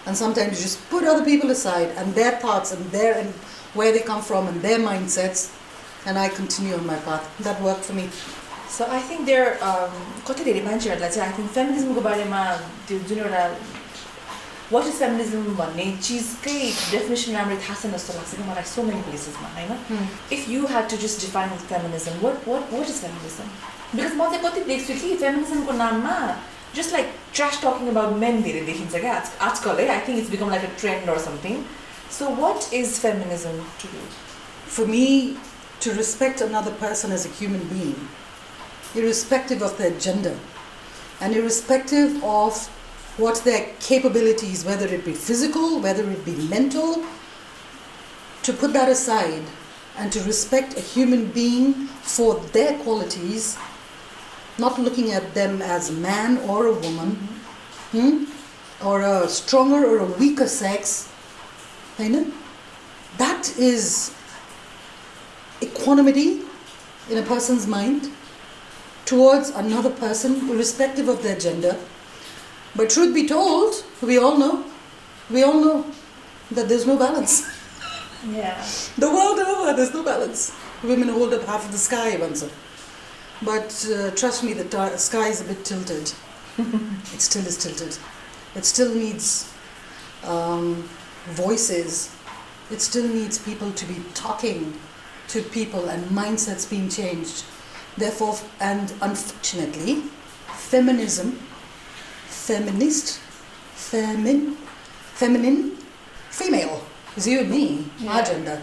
And sometimes you just put other people aside and their thoughts and where they come from and their mindsets, and I continue on my path. That worked for me. So I think there कति धेरै मान्छेहरुलाई चाहिँ I think feminism को बारेमा त्यो जुन एउटा what is feminism भन्ने चीजकै definition राम्ररी थाहा छैन जस्तो लाग्छ कि मलाई so many places मा हैन. If you had to just define feminism, what is feminism? Because म चाहिँ कति देख्छु कि feminism को नाममा just like trash talking about men धेरै देखिन्छ क्या आजकल है. I think it's become like a trend or something. So what is feminism to you? For me, to respect another person as a human being, irrespective of their gender and irrespective of what their capabilities, whether it be physical, whether it be mental, to put that aside and to respect a human being for their qualities, not looking at them as a man or a woman, or a stronger or a weaker sex, that is equanimity in a person's mind towards another person, irrespective of their gender. But truth be told, we all know that there's no balance. Yeah. The world over, there's no balance. Women hold up half of the sky once. But trust me, the sky is a bit tilted. It still is tilted. It still needs voices. It still needs people to be talking to people and mindsets being changed. Therefore, and unfortunately, feminism, feminist, feminine, female, is you and me, our gender.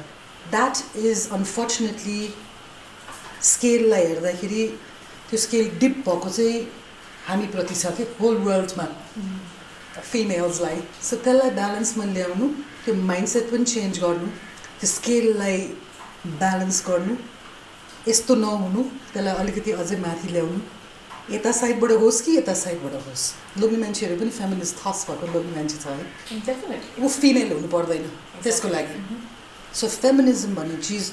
That is unfortunately scale हेर्दाखेरि त्यो scale dip भएको चाहिँ हामी प्रति छ के whole वर्ल्डमा फिमेल्सलाई. सो त्यसलाई ब्यालेन्समा ल्याउनु, त्यो माइन्डसेट पनि चेन्ज गर्नु, त्यो स्केललाई ब्यालेन्स गर्नु, यस्तो नहुनु, त्यसलाई अलिकति अझै माथि ल्याउनु, यता साइडबाट होस् कि यता साइडबाट होस्. लोग्ने मान्छेहरू पनि फेमिनिस्ट थट्स भएको लोग्ने मान्छे छ है. Definitely. ऊ फिमेल हुनु पर्दैन त्यसको लागि. सो फेमिनिजम भन्ने चिज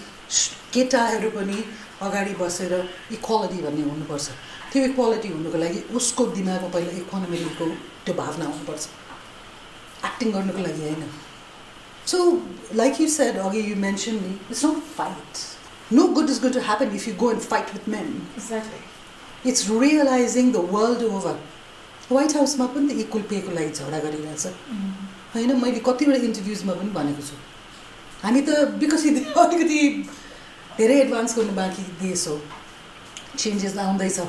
केटाहरू पनि अगाडि बसेर इक्वालिटी भन्ने हुनुपर्छ. त्यो इक्वालिटी हुनुको लागि उसको दिमागमा पहिला इकोनोमीको त्यो भावना हुनुपर्छ, एक्टिङ गर्नुको लागि होइन. सो लाइक यु सेड, अघि you mention me, it's not fight. No good is going to happen if you go and fight with men. Exactly. It's realizing the world over. White House मा पनि equal pay को लागि झगडा गरिरहेछ हैन. मैले कतिवटा इन्टरभ्युजमा पनि भनेको छु, हामी त विकसित अलिकति धेरै एडभान्स गर्नु बाँकी देश हो. चेन्जेस आउँदैछ,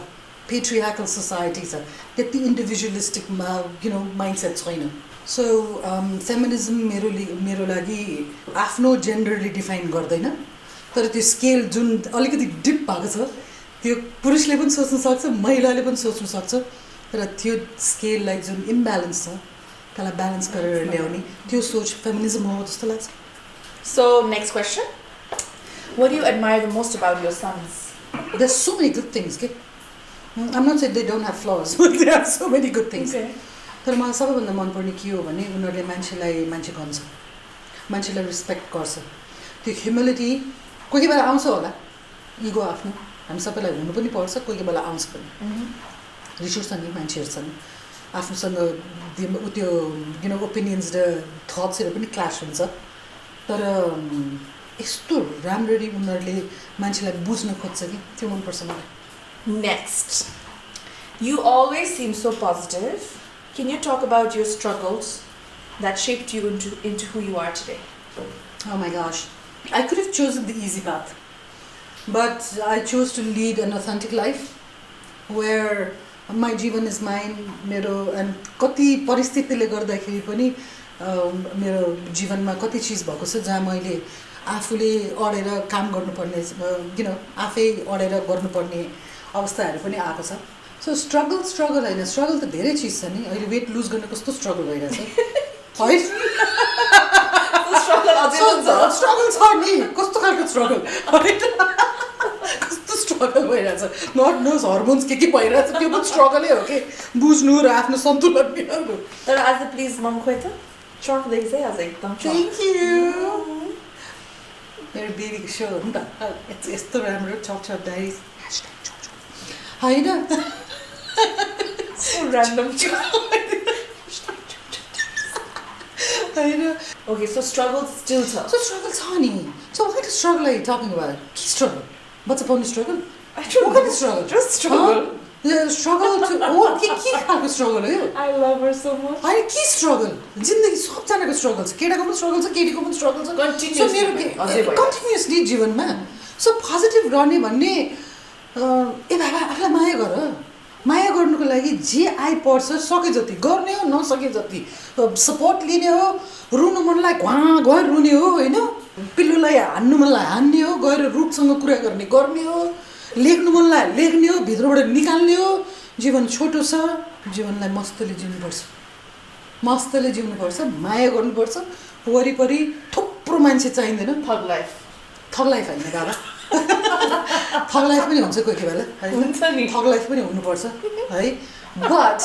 पेट्रियार्कल सोसाइटी छ, त्यति इन्डिभिजुअलिस्टिकमा माइन्डसेट छैन. सो फेमिनिजम मेरो लागि आफ्नो जेन्डरले डिफाइन गर्दैन, तर त्यो स्केल जुन अलिकति डिप भएको छ त्यो पुरुषले पनि सोच्न सक्छ, महिलाले पनि सोच्न सक्छ, तर त्यो स्केललाई जुन इम्ब्यालेन्स छ त्यसलाई ब्यालेन्स गरेर ल्याउने त्यो सोच फेमिनिजम हो जस्तो लाग्छ. So next question, what do you admire the most about your sons? There's so many good things. Okay? I'm not saying they don't have flaws, but there are so many good things. Okay. तर मलाई सबैभन्दा मनपर्ने के हो भने उनीहरूले मान्छेलाई मान्छे गन्छ, मान्छेलाई रिस्पेक्ट गर्छ. त्यो ह्युमिलिटी कोही बेला आउँछ होला, इगो आफ्नो हामी सबैलाई हुनु पनि पर्छ, कोही बेला आउँछ पनि. रिस उठ्छ नि, मान्छेहरू छन् आफूसँग त्यो ओपिनियन्स र थट्सहरू पनि क्लास हुन्छ, तर यस्तो राम्ररी उनीहरूले मान्छेलाई बुझ्न खोज्छ कि त्यो मनपर्छ मलाई. Next, you always seem so positive. Can you talk about your struggles that shaped you into who you are today? Oh my gosh, I could have chosen the easy path, but I chose to lead an authentic life where my जीवन is mine. मेरो and कति परिस्थितिले गर्दाखेरि पनि मेरो जीवनमा कति चिज भएको छ जहाँ मैले आफूले अडेर काम गर्नुपर्ने आफै अडेर गर्नुपर्ने अवस्थाहरू पनि आएको छ. सो स्ट्रगल होइन, स्ट्रगल त धेरै चिज छ नि. अहिले वेट लुज गर्न कस्तो स्ट्रगल भइरहेछ है. स्ट्रगल छ नि, कस्तो खालको स्ट्रगल, कस्तो स्ट्रगल भइरहेछ. नट नोज हर्मोन्स के भइरहेछ, त्यो पनि स्ट्रगलै हो कि बुझ्नु र आफ्नो सन्तुलन मिलाउनु. तर आज प्लिज मम खोइ त चक देख्छ है आज एकदम. Thank you. मेरो बेबीको सो हो नि त, यस्तो राम्रो चप डायरिज होइन. So random. होइन Okay, so struggle still छ. So struggle छ नि. So what kind of struggle are you talking about? के struggle? बच्चा पाउने struggle? I don't What kind know. of struggle? Just struggle. Struggle to के खालको struggle हो यो? I love her so much. होइन के struggle? जिन्दगी सबजनाको struggle छ. केटाको पनि struggle छ, केटीको पनि struggle छ. Continuously. Continuously जीवनमा. So positive रहने भन्ने ए बाबा आफूलाई माया गर. माया गर्नुको लागि जे आइपर्छ सके जति गर्ने हो नसके जति सपोर्ट लिने हो रुनु मनलाई घुवा रुने हो होइन पिल्लुलाई हान्नु मनलाई हान्ने हो गएर रुखसँग कुरा गर्ने हो लेख्नु मनलाई लेख्ने हो भित्रबाट निकाल्ने हो जीवन छोटो छ जीवनलाई मस्तले जिउनुपर्छ माया गर्नुपर्छ वरिपरि थुप्रो मान्छे चाहिँदैन Thug life. थग लाइफ होइन बाबा थग लाइफ पनि हुन्छ कोही बेला थग लाइफ पनि हुनुपर्छ है बट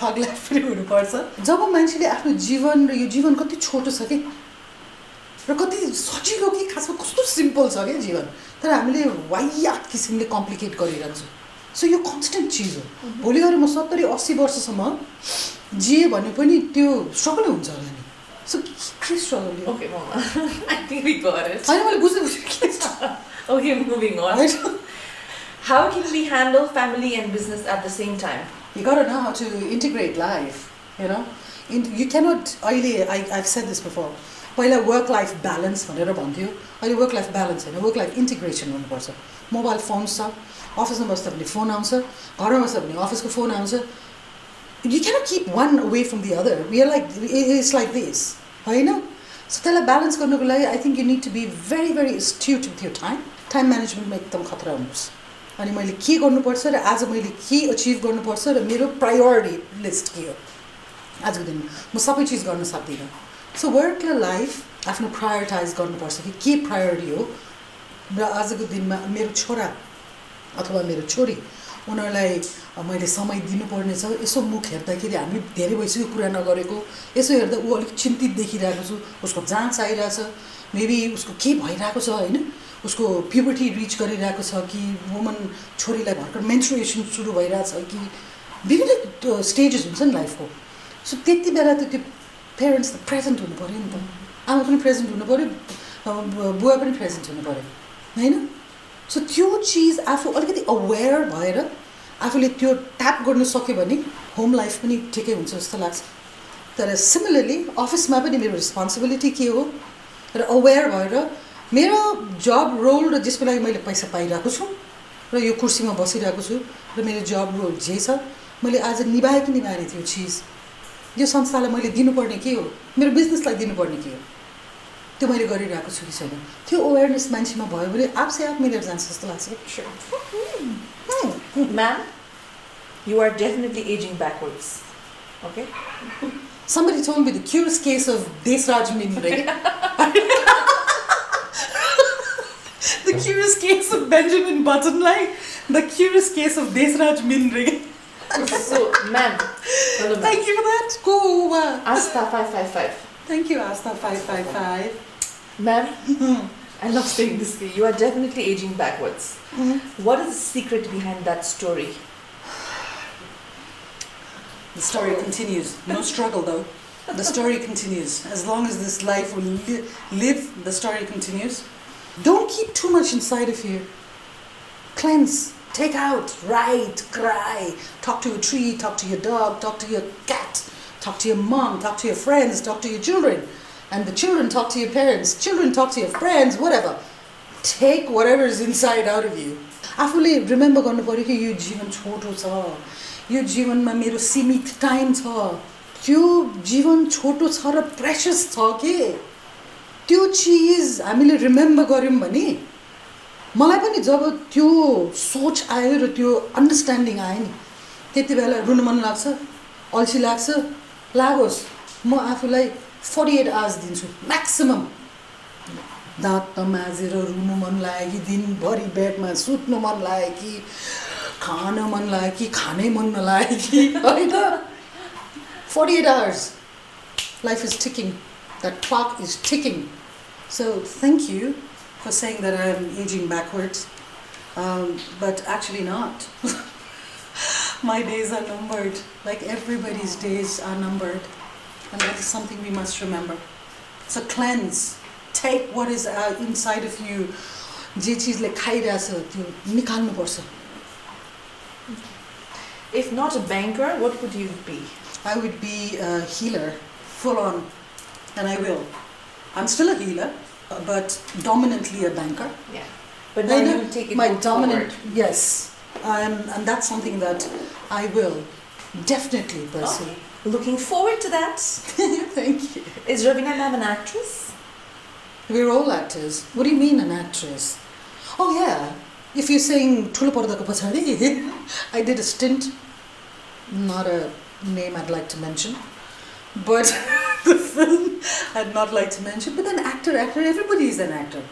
थग लाइफ पनि हुनुपर्छ जब मान्छेले आफ्नो जीवन र यो जीवन कति छोटो छ कि र कति सजिलो कि खासमा कस्तो सिम्पल छ क्या जीवन तर हामीले वाइयात किसिमले कम्प्लिकेट गरिरहन्छ सो यो कन्स्टेन्ट चिज हो भोलि गएर म 70-80 वर्षसम्म जिए भने पनि त्यो स्ट्रगलै हुन्छ होला नि सो के स्ट्रगल हो Okay, Momma. I think we got it. होइन मैले बुझ्दै Okay, moving on. How can we handle family and business at the same time? You gotta know how to integrate life, you know. You cannot. I've said this before. पहिला work-life balance भनेर भन्थ्यो अहिले work-life balance होइन work-life integration हुनुपर्छ mobile phone छ अफिसमा बस्दा पनि फोन आउँछ घरमा बस्दा पनि अफिसको फोन आउँछ You cannot keep one away from the other. It's like this, होइन सो त्यसलाई ब्यालेन्स गर्नुको लागि I think you need to be very very astute with your time म्यानेजमेन्टमा एकदम खतरा हुनुहोस् अनि मैले के गर्नुपर्छ र आज मैले के अचिभ गर्नुपर्छ र मेरो प्रायोरिटी लिस्ट के हो आजको दिनमा म सबै चिज गर्न सक्दिनँ सो वर्क र लाइफ आफ्नो प्रायोरिटाइज गर्नुपर्छ कि के प्रायोरिटी हो र आजको दिनमा मेरो छोरा अथवा मेरो छोरी उनीहरूलाई मैले समय दिनुपर्ने छ यसो मुख हेर्दाखेरि हामी धेरै भइसक्यो कुरा नगरेको यसो हेर्दा ऊ अलिक चिन्तित देखिरहेको छु उसको जाँच आइरहेछ मेबी उसको के भइरहेको छ होइन उसको प्युबर्टी रिच गरिरहेको छ कि वुमन छोरीलाई भर्खर मेन्स्ट्रुएसन सुरु भइरहेछ कि विभिन्न स्टेजेस हुन्छ नि लाइफको सो त्यति बेला त त्यो पेरेन्ट्स त प्रेजेन्ट हुनु पऱ्यो नि त आमा पनि प्रेजेन्ट हुनु पऱ्यो बुवा पनि प्रेजेन्ट हुनु पऱ्यो होइन सो त्यो चिज आफू अलिकति अवेर भएर आफूले त्यो ट्याप गर्नु सक्यो भने होम लाइफ पनि ठिकै हुन्छ जस्तो लाग्छ तर सिमिलरली अफिसमा पनि मेरो रेस्पोन्सिबिलिटी के हो र अवेर भएर मेरो जब रोल र जसको लागि मैले पैसा पाइरहेको छु र यो कुर्सीमा बसिरहेको छु र मेरो जब रोल जे छ मैले आज निभाएँ कि निभाएन त्यो चिज यो संस्थालाई मैले दिनुपर्ने के हो मेरो बिजनेसलाई दिनुपर्ने के हो त्यो मैले गरिरहेको छु कि छैन त्यो अवेरनेस मान्छेमा भयो भने आपसे आप मिलेर जान्छ जस्तो लाग्छ Ma'am, you are definitely aging backwards. Okay? Somebody told me the curious case of Desraj Mindre. The curious case of Benjamin Button, like the curious case of Desraj Mindre. So, ma'am. Hello, ma'am. Thank you for that. Go. Asta 555. Thank you, Asta 555. Ma'am, I love saying this. You are definitely aging backwards. What is the secret behind that story? The story continues. No struggle though. The story continues. As long as this life will live, the story continues. Don't keep too much inside of you. Cleanse, take out, write, cry, talk to a tree, talk to your dog, talk to your cat, talk to your mom, talk to your friends, talk to your children. And the children talk to your parents, children talk to your friends, whatever. Take whatever is inside out of you. आफूले remember गर्नु पर्यो कि यो जीवन छोटो छ यो जीवनमा मेरो सीमित टाइम छ त्यो जीवन छोटो छ र प्रेसियस छ के त्यो चिज हामीले रिमेम्बर गर्यौं भने मलाई पनि जब त्यो सोच आयो र त्यो अन्डरस्ट्यान्डिङ आयो नि त्यति बेला रुन मन लाग्छ अल्छी लाग्छ लागोस् म आफूलाई 48 आवर्स दिन्छु म्याक्सिमम दाँत नमाजेर रुनु मन लाग्यो कि दिनभरि बेडमा सुत्नु मन लाग्यो कि खान मन लाग्यो कि खानै मन नलाग्यो कि होइन 48 hours life is ticking that clock is ticking so thank you for saying that I am aging backwards but actually not my days are numbered like everybody's days are numbered And that is something we must remember. It's a cleanse. Take what is inside of you. जे चीजले खाइरहेछ त्यो निकाल्नु पर्छ. If not a banker, what would you be? I would be a healer, full on, and I will. I'm still a healer, but dominantly a banker. Yeah. But now you take it my more dominant, forward. yes, and that's something that I will definitely pursue. Okay. Looking forward to that. Thank you. Is Raveena ma'am an actress? We're all actors. What do you mean an actress? Oh yeah, if you're saying ठुलो पर्दाको पछाडि, I did a stint, not a name I'd like to mention, but the film I'd not like to mention. But then actor, everybody is an actor.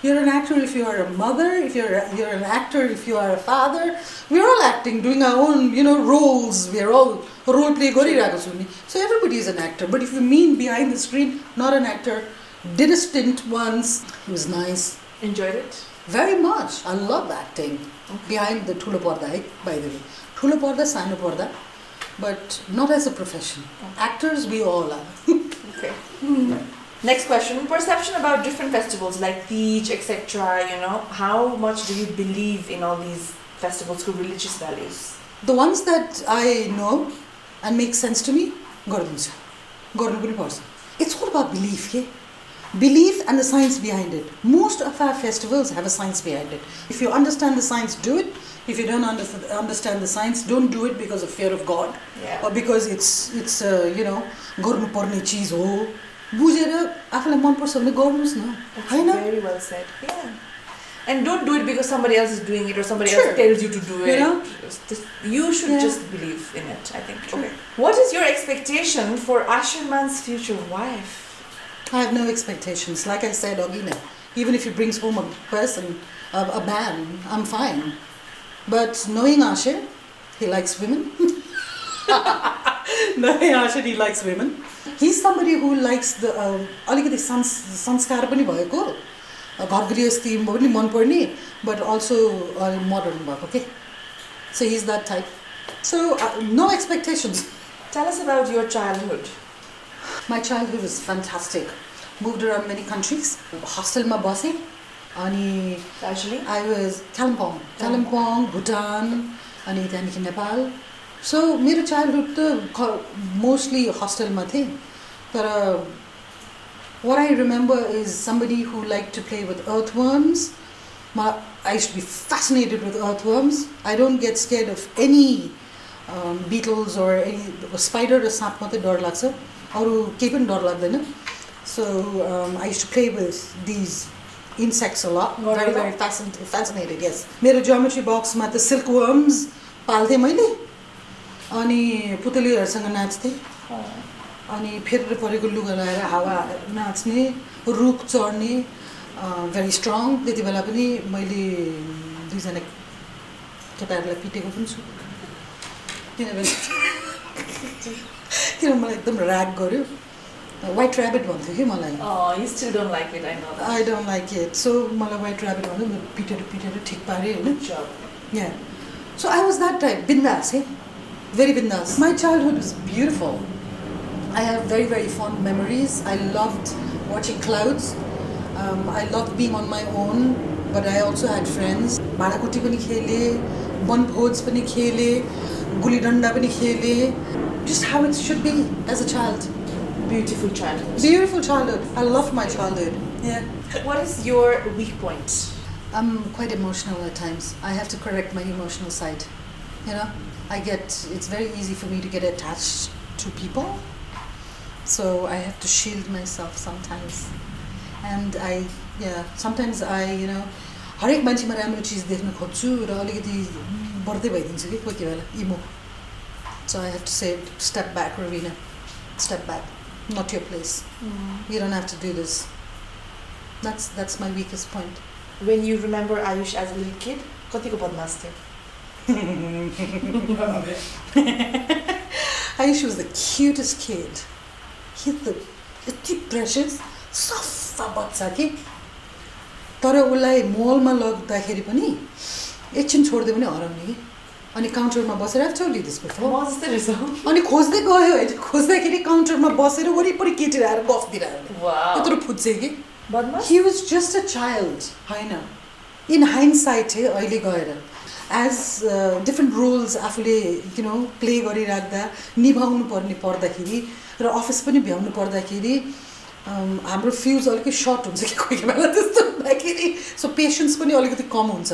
You're an actor if you are a mother, if you're an actor if you are a father. We're all acting, doing our own, roles. We're all role play गरिरहेको छौँ नि. So everybody is an actor. But if you mean behind the screen, not an actor. Did a stint once. It was nice. Enjoyed it? Very much. I love acting. Behind the ठुलो पर्दा, by the way. ठुलो पर्दा, सानो पर्दा, but not as a profession. Actors, we all are. Okay. Next question. Perception about different festivals like Teach, etc. How much do you believe in all these festivals through religious values? The ones that I know and make sense to me, गरिदिन्छ. गर्नु पनि पर्छ. It's all about belief, okay? Belief and the science behind it. Most of our festivals have a science behind it. If you understand the science, do it. If you don't understand the science, don't do it because of fear of God. Yeah. Or because it's गर्नु पर्ने चीज हो. बुझेर आफूलाई मन पर्छ भने गर्नुस् न. हैन? Very well said. Yeah. And don't do it because somebody else is doing it or somebody else tells you to do it. You should just believe in it, I think. True. Okay. What is your expectation for Ashirman's future wife? I have no expectations. Like I said, Ogina, even if he brings home a person, a man, I'm fine. But knowing Ashir, he likes women. Knowing Ashir, he likes women. He's somebody who likes the अलिकति संस्कार पनि भएको, घर गृहस्थी पनि मन पर्ने, but also modern भएको, okay? So he's that type. So no expectations. Tell us about your childhood. My childhood was fantastic. Moved around many countries. Hostel ma base. Ani Actually? I was Kalimpong, Bhutan, ani त्यहाँदेखि Nepal. So मेरो childhood त mostly hostel ma थिए. तर what I remember is somebody who liked to play with earthworms. I used to be fascinated with earthworms. I don't get scared of any beetles or any spider or साँप मात्रै डर लाग्छ. अरु केही पनि डर लाग्दैन. So I used to play with these insects a lot. Very fascinated, yes. मेरो geometry box मा त silkworms पाल्थे मैले. अनि पुतलीहरुसँग नाच्थे. अनि फेरेर परेको लुगा लगाएर हावा नाच्ने, रुख चढ्ने, very strong. त्यति बेला पनि मैले दुईजना केटाहरुलाई पिटेको पनि छु. किनभने मलाई एकदम र्याग गर्यो. White rabbit भन्थ्यो के मलाई. Oh, you still don't like it, I know that. I don't like it. So मलाई white rabbit भन्थ्यो. म पिटेर ठिक पारे हैन. Job. Yeah. So I was that type, bindas, hey? Very bindas. My childhood was beautiful. I have very, very fond memories. I loved watching clouds. I loved being on my own, but I also had friends. भाँडाकुटी पनि खेले, बनभोज पनि खेले, गुली डन्डा पनि खेले. Just how it should be as a child. Beautiful childhood. Beautiful childhood. I loved my childhood. Yeah. What is your weak point? I'm quite emotional at times. I have to correct my emotional side. It's very easy for me to get attached to people. So I have to shield myself sometimes. And sometimes हरेक मान्छेमा राम्रो चीज देख्न खोज्छु र अलिकति बढ्दै भइदिन्छु के कोही बेला इमो. So I have to say, step back, Raveena. Step back. Not your place. You don't have to do this. That's my weakest point. When you remember Ayush as a little kid, कतिको बदमाश थियो? Ayush was the cutest kid. He's the precious, सफा बच्चा के. तर उसलाई मलमा लग्दाखेरि पनि एकछिन छोड्दै पनि हराउने कि. अनि काउन्टरमा बसेर I've told you this before. म जस्तै रहेछ अनि खोज्दै गयो होइन खोज्दाखेरि काउन्टरमा बसेर वरिपरि केटीहरू आएर गफ दिइरहेको वाउ यत्रो फुच्चे कि बदमास He was just a child होइन इन हाइन्डसाइट है अहिले गएर एज डिफ्रेन्ट रोल्स आफूले प्ले गरिराख्दा निभाउनु पर्दाखेरि र अफिस पनि भ्याउनु पर्दाखेरि हाम्रो फ्युज अलिकति सर्ट हुन्छ कि कोही बेला त्यस्तो हुँदाखेरि सो पेसेन्स पनि अलिकति कम हुन्छ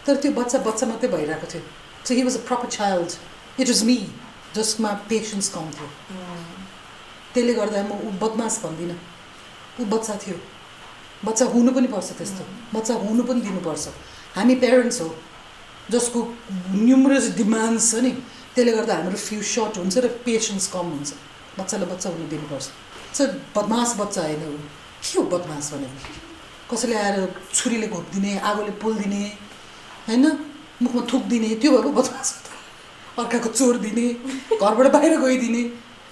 तर त्यो बच्चा मात्रै भइरहेको थियो so he was a proper child it was me जसमा पेसेन्स कम थियो त्यसले गर्दा म ऊ बदमास भन्दिनँ ऊ बच्चा थियो बच्चा हुनु पनि पर्छ त्यस्तो बच्चा हुनु पनि दिनुपर्छ हामी पेरेन्ट्स हो जसको न्युमरस डिमान्ड्स छ नि त्यसले गर्दा हाम्रो फ्युज सर्ट हुन्छ र पेसेन्स कम हुन्छ बच्चालाई बच्चा हुनु दिनुपर्छ सो बदमास बच्चा होइन ऊ के हो बदमास भनेको कसैले आएर छुरीले घोप्दिने आगोले पोल्दिने होइन मुखमा थुक्दिने त्यो भएको बदमास अर्काको चोर दिने घरबाट बाहिर गइदिने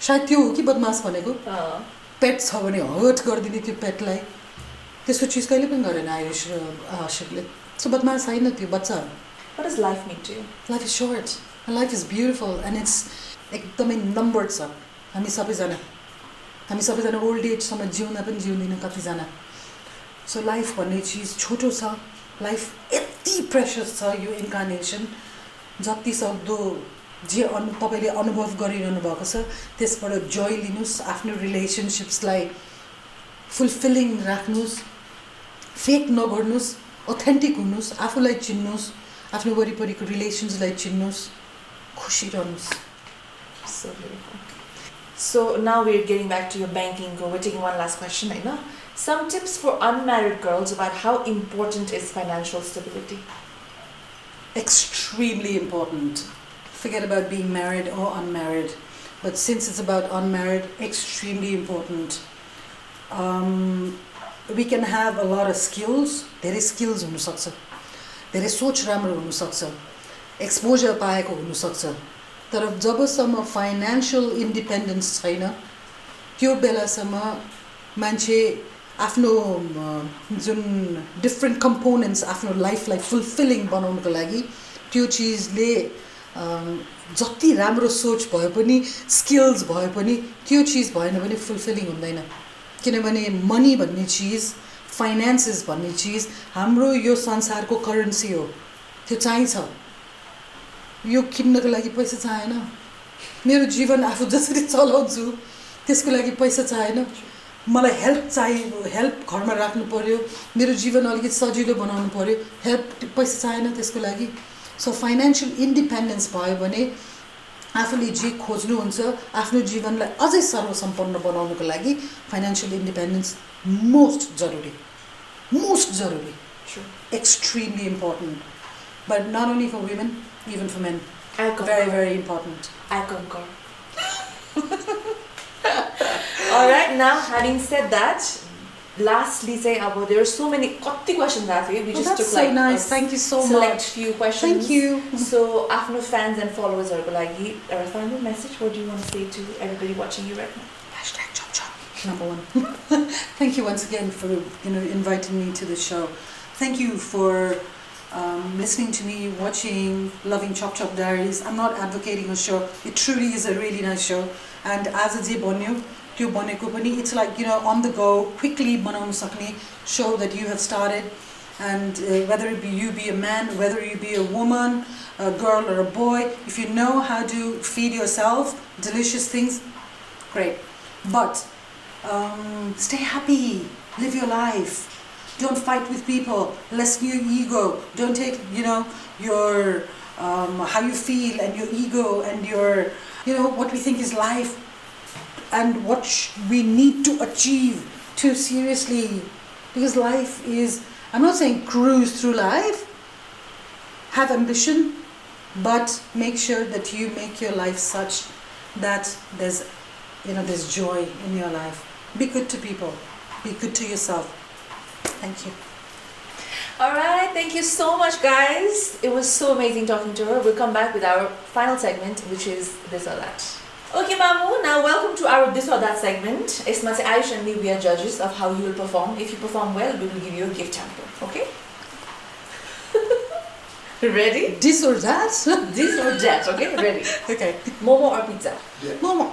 सायद त्यो हो कि बदमास भनेको पेट छ भने हर्ट गरिदिने त्यो पेटलाई त्यस्तो चिज कहिले पनि गरेन आयुष र आशिकले सो बदमास छैन त्यो बच्चा What does life mean to you? Life is short and life is beautiful and it's एकदमै नम्बर्ड छ हामी सबैजना ओल्ड एजसम्म जिउन पनि जिउँदिन कतिजना सो लाइफ भन्ने चिज छोटो छ लाइफ यति प्रेसस छ यो इन्कार्नेसन जति सक्दो जे तपाईँले अनुभव गरिरहनु भएको छ त्यसबाट जोय लिनुहोस् आफ्नो रिलेसनसिप्सलाई फुलफिलिङ राख्नुहोस् फेक नगर्नुहोस् अथेन्टिक हुनुहोस् आफूलाई चिन्नुहोस् आफ्नो वरिपरिको रिलेसन्सलाई चिन्नुहोस् खुसी रहनुहोस् So beautiful. So now we're getting back to your banking goal. We're taking one last question, I know. Some tips for unmarried girls about how important is financial stability. Extremely important. Forget about being married or unmarried. But since it's about unmarried, extremely important. We can have a lot of skills. There is skills हुनु सक्छ धेरै सोच राम्रो हुनु सक्छ exposure पाएको हुनु सक्छ तर जबसम्म फाइनान्शियल इन्डिपेन्डेन्स छैन त्यो बेलासम्म मान्छे आफ्नो जुन डिफ्रेन्ट कम्पोनेन्ट्स आफ्नो लाइफलाई फुलफिलिङ बनाउनको लागि त्यो चिजले जति राम्रो सोच भए पनि स्किल्स भए पनि त्यो चिज भएन भने फुलफिलिङ हुँदैन किनभने मनी भन्ने चिज फाइनेन्सेस भन्ने चिज हाम्रो यो संसारको करेन्सी हो त्यो चाहिन्छ यो किन्नको लागि पैसा चाहिएन मेरो जीवन आफू जसरी चलाउँछु त्यसको लागि पैसा चाहिएन मलाई हेल्प चाहियो हेल्प घरमा राख्नु पर्यो मेरो जीवन अलिकति सजिलो बनाउनु पर्यो हेल्प पैसा चाहिएन त्यसको लागि सो फाइनान्शियल इन्डिपेन्डेन्स भयो भने आफूले जे खोज्नुहुन्छ आफ्नो जीवनलाई अझै सर्वसम्पन्न बनाउनको लागि फाइनान्शियल इन्डिपेन्डेन्स मोस्ट जरुरी Sure. Extremely important but not only for women even for men I concur. very very important I concur. Alright, now having said that, lastly say about there are so many questions that we just that's took so like nice. Thank you so select much. few questions. Thank you. So after fans and followers are like a final message, what do you want to say to everybody watching you right now? #ChopChop number one. Thank you once again for inviting me to the show. Thank you for listening to me, watching, loving Chop Diaries. I'm not advocating a show. It truly is a really nice show. And as a banyo, त्यो बनेको पनि it's like on the go, quickly बनाउन सक्ने show that you have started. And whether it be you be a man, whether you be a woman, a girl or a boy, if you know how to feed yourself delicious things, great. But stay happy, live your life. Don't fight with people. Lessen your ego. Don't take your how you feel and your ego and your what we think is life and what we need to achieve too seriously. Because life is, I'm not saying cruise through life. Have ambition, but make sure that you make your life such that there's joy in your life. Be good to people. Be good to yourself. Thank you. Alright, thank you so much guys. It was so amazing talking to her. We'll come back with our final segment, which is this or that. Okay Mamu, now welcome to our this or that segment. Isma se Ayush and me, we are judges of how you will perform. If you perform well, we will give you a gift hamper. Okay? Ready? This or that? This or that, okay? Ready. Okay. Momo or pizza? Momma.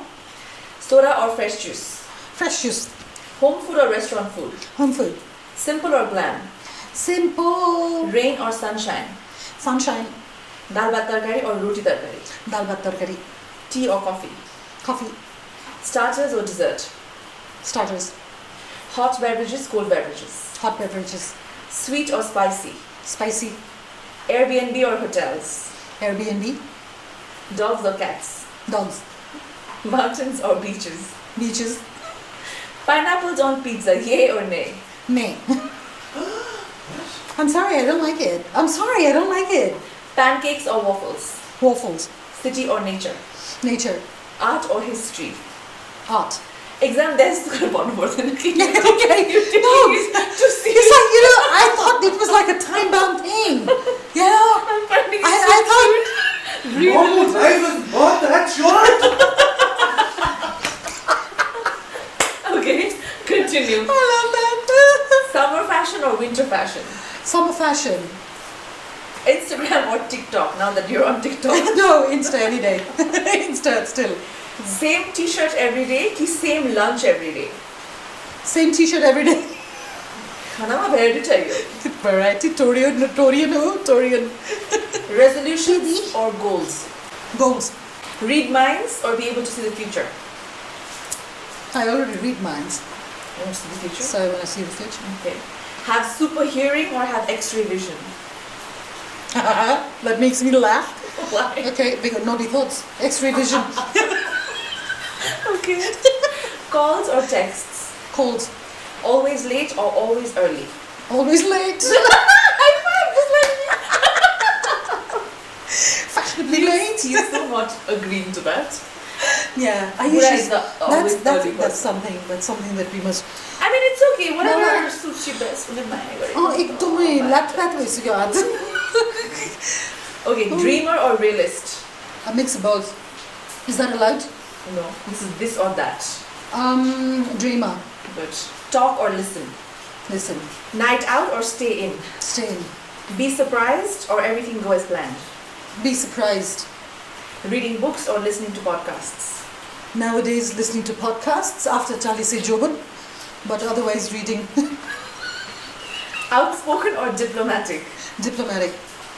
Soda or fresh juice? Fresh juice. Home food or restaurant food? Home food. Simple or glam? Simple. Rain or sunshine? Sunshine. Dal bhat tarkari or roti tarkari? Dal bhat tarkari. Tea or coffee? Coffee. Starters or dessert? Starters. Hot beverages, cold beverages? Hot beverages. Sweet or spicy? Spicy. Airbnb or hotels? Airbnb. Dogs or cats? Dogs. Mountains or beaches? Beaches. Pineapples on pizza, yay or nay? Nay. I'm sorry, I don't like it. I'm sorry, I don't like it. Pancakes or waffles? Waffles. City or nature? Nature. Art or history? Art. Exam desk to Okay. to see. It's like, I thought it was like a time-bound thing. I'm finding it I thought... Normal life is not that short. Okay, continue. I love that. Summer fashion or winter fashion? Summer fashion. Instagram or TikTok, now that you're on TikTok? No, Insta any day. Insta still. Same t-shirt every day ki same lunch every day? Same t-shirt every day. खानामा variety चाहिए. Variety, Torian. Resolutions or goals? Goals. Read minds or be able to see the future? I already read minds, You want to see the future? so I want to see the future. Okay. Have super hearing or have X-ray vision? That makes me laugh. Why? Okay, because naughty thoughts. X-ray vision. Okay. Calls or texts? Calls. Always late or always early? Always late. High five, just like Fashionably me. late. You're so not agreeing to that. Yeah, I Buddha usually. is the always early That's person. something that we must. I mean, it's okay. Whatever No. suits you best. With my एकदमै लात भइसक्यो आज. Okay, dreamer or realist? A mix of both. Is that allowed? No, this is this or that. Dreamer. Good. Talk or listen? Listen. Night out or stay in? Stay in. Be surprised or everything go as planned? Be surprised. Reading books or listening to podcasts? Nowadays, listening to podcasts after Chalise Joban, but otherwise reading. Outspoken or diplomatic? Diplomatic.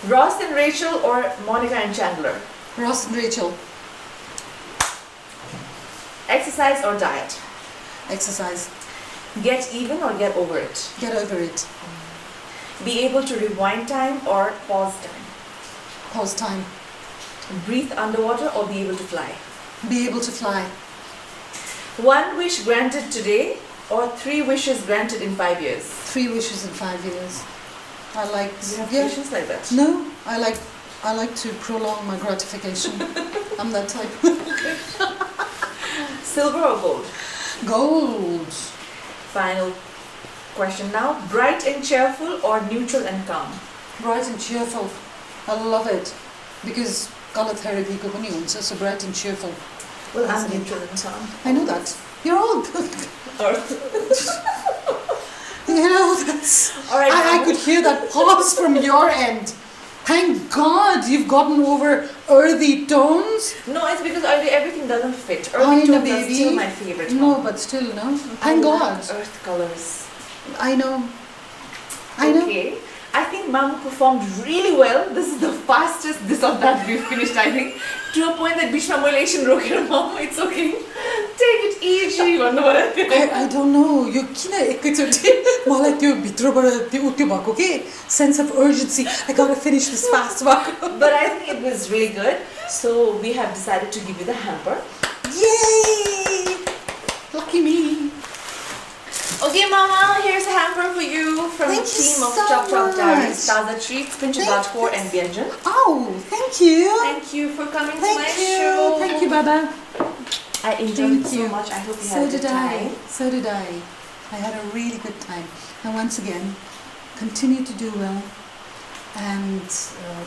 Ross and Rachel or Monica and Chandler? Ross and Rachel. Exercise or diet? Exercise. Get even or get over it? Get over it. Be able to rewind time or pause time? Pause time. Breathe underwater or be able to fly? Be able to fly. One wish granted today or 3 wishes granted in 5 years? 3 wishes in 5 years. I like. Do you have Yeah. wishes like that? No, I like to prolong my gratification. I'm that type. Silver or gold? Gold. Final question now. Bright and cheerful or neutral and calm? Bright and cheerful. I love it. Because color therapy ko pani huncha, so bright and cheerful. Well, I'm Isn't it? neutral and calm. I know that. You're all Earth. that's. Alright. I could hear that pause from your end. Thank God you've gotten over earthy tones. No, it's because everything doesn't fit. I Earthy know, tones are baby. still my favorite. No, one. but still, no. I Thank love God. Earth colors. I know. I know. Okay. I think Mamu performed really well. This is the fastest this or that we've finished, I think. To a point that Bishma Malaysian rocker Mamu, it's okay. Take it easy. I don't know. You किन एकैचोटि मलाई त्यो भित्रबाट त्यो उत्यो भएको के sense of urgency. I gotta finish this fast भएको. But I think it was really good. So we have decided to give you the hamper. Yay! Lucky me. Okay, Mama, here's a hamper for you from Thank the you team of so Chop Diaries, much. Taza Treats, Pinch Core, and Vyanjan. Oh, thank you. Thank you for coming to my Thank you. show. Thank you, Baba. I enjoyed it Thank so you. much. I hope you So had a did good I. time. So did I. I had a really good time. And once again, continue to do well. And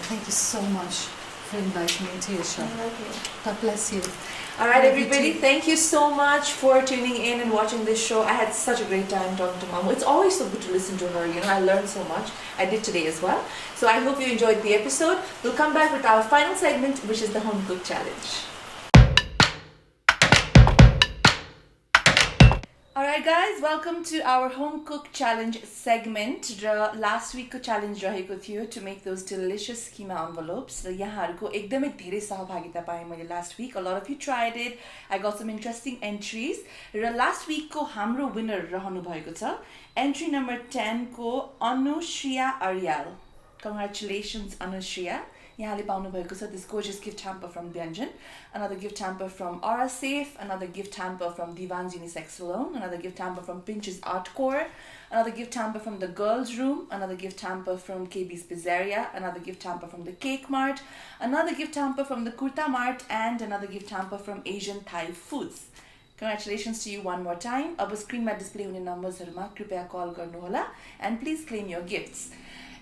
thank you so much friend like me, Tisha. Okay. God bless you. All right, Love you everybody, too. thank you so much for tuning in and watching this show. I had such a great time talking to Mom. It's always so good to listen to her, you know, I learned so much. I did today as well. So I hope you enjoyed the episode. We'll come back with our final segment, which is the Home Cook Challenge. Alright guys, welcome to our Home Cook Challenge segment. Last week ko challenge रहेको थियो to make those delicious schema envelopes. र यहाँहरुको एकदमै धेरै सहभागिता पाएँ मैले last week. A lot of you tried it. I got some interesting entries. Raw last week को हाम्रो winner रहनु भएको छ. Entry number 10 को Anushriya Aryal. Congratulations Anushriya. यहाँले पाउनु भएको छ this gorgeous gift hamper from Byanjan, another gift hamper from Aura Safe, another gift hamper from Divan's Unisex Salon, another gift hamper from Pinch's Art Core, another gift hamper from the Girls Room, another gift hamper from KB's Pizzeria, another gift hamper from the Cake Mart, another gift hamper from the Kurta Mart, and another gift hamper from Asian Thai Foods. Congratulations to you one more time. अब स्क्रिनमा display हुने नम्बर्सहरुमा कृपया कल गर्नुहोला and please claim your gifts.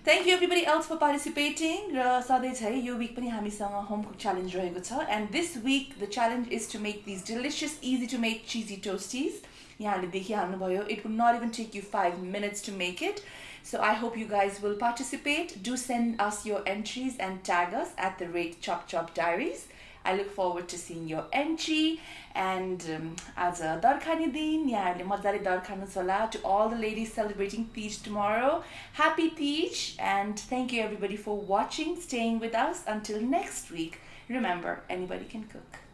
Thank you everybody else for participating. र सधैँ झै यो week पनि हामीसँग home cook challenge रहेको छ and this week the challenge is to make these delicious easy to make cheesy toasties. यहाँले देखिहाल्नुभयो, it will not even take you 5 minutes to make it. So I hope you guys will participate. Do send us your entries and tag us at the rate Chop Diaries. I look forward to seeing your entry and आज दरखानी दिन यहाँहरुले मज्जाले दरखानुस् होला. To all the ladies celebrating Teej tomorrow, happy Teej and thank you everybody for watching, staying with us until next week. Remember, anybody can cook.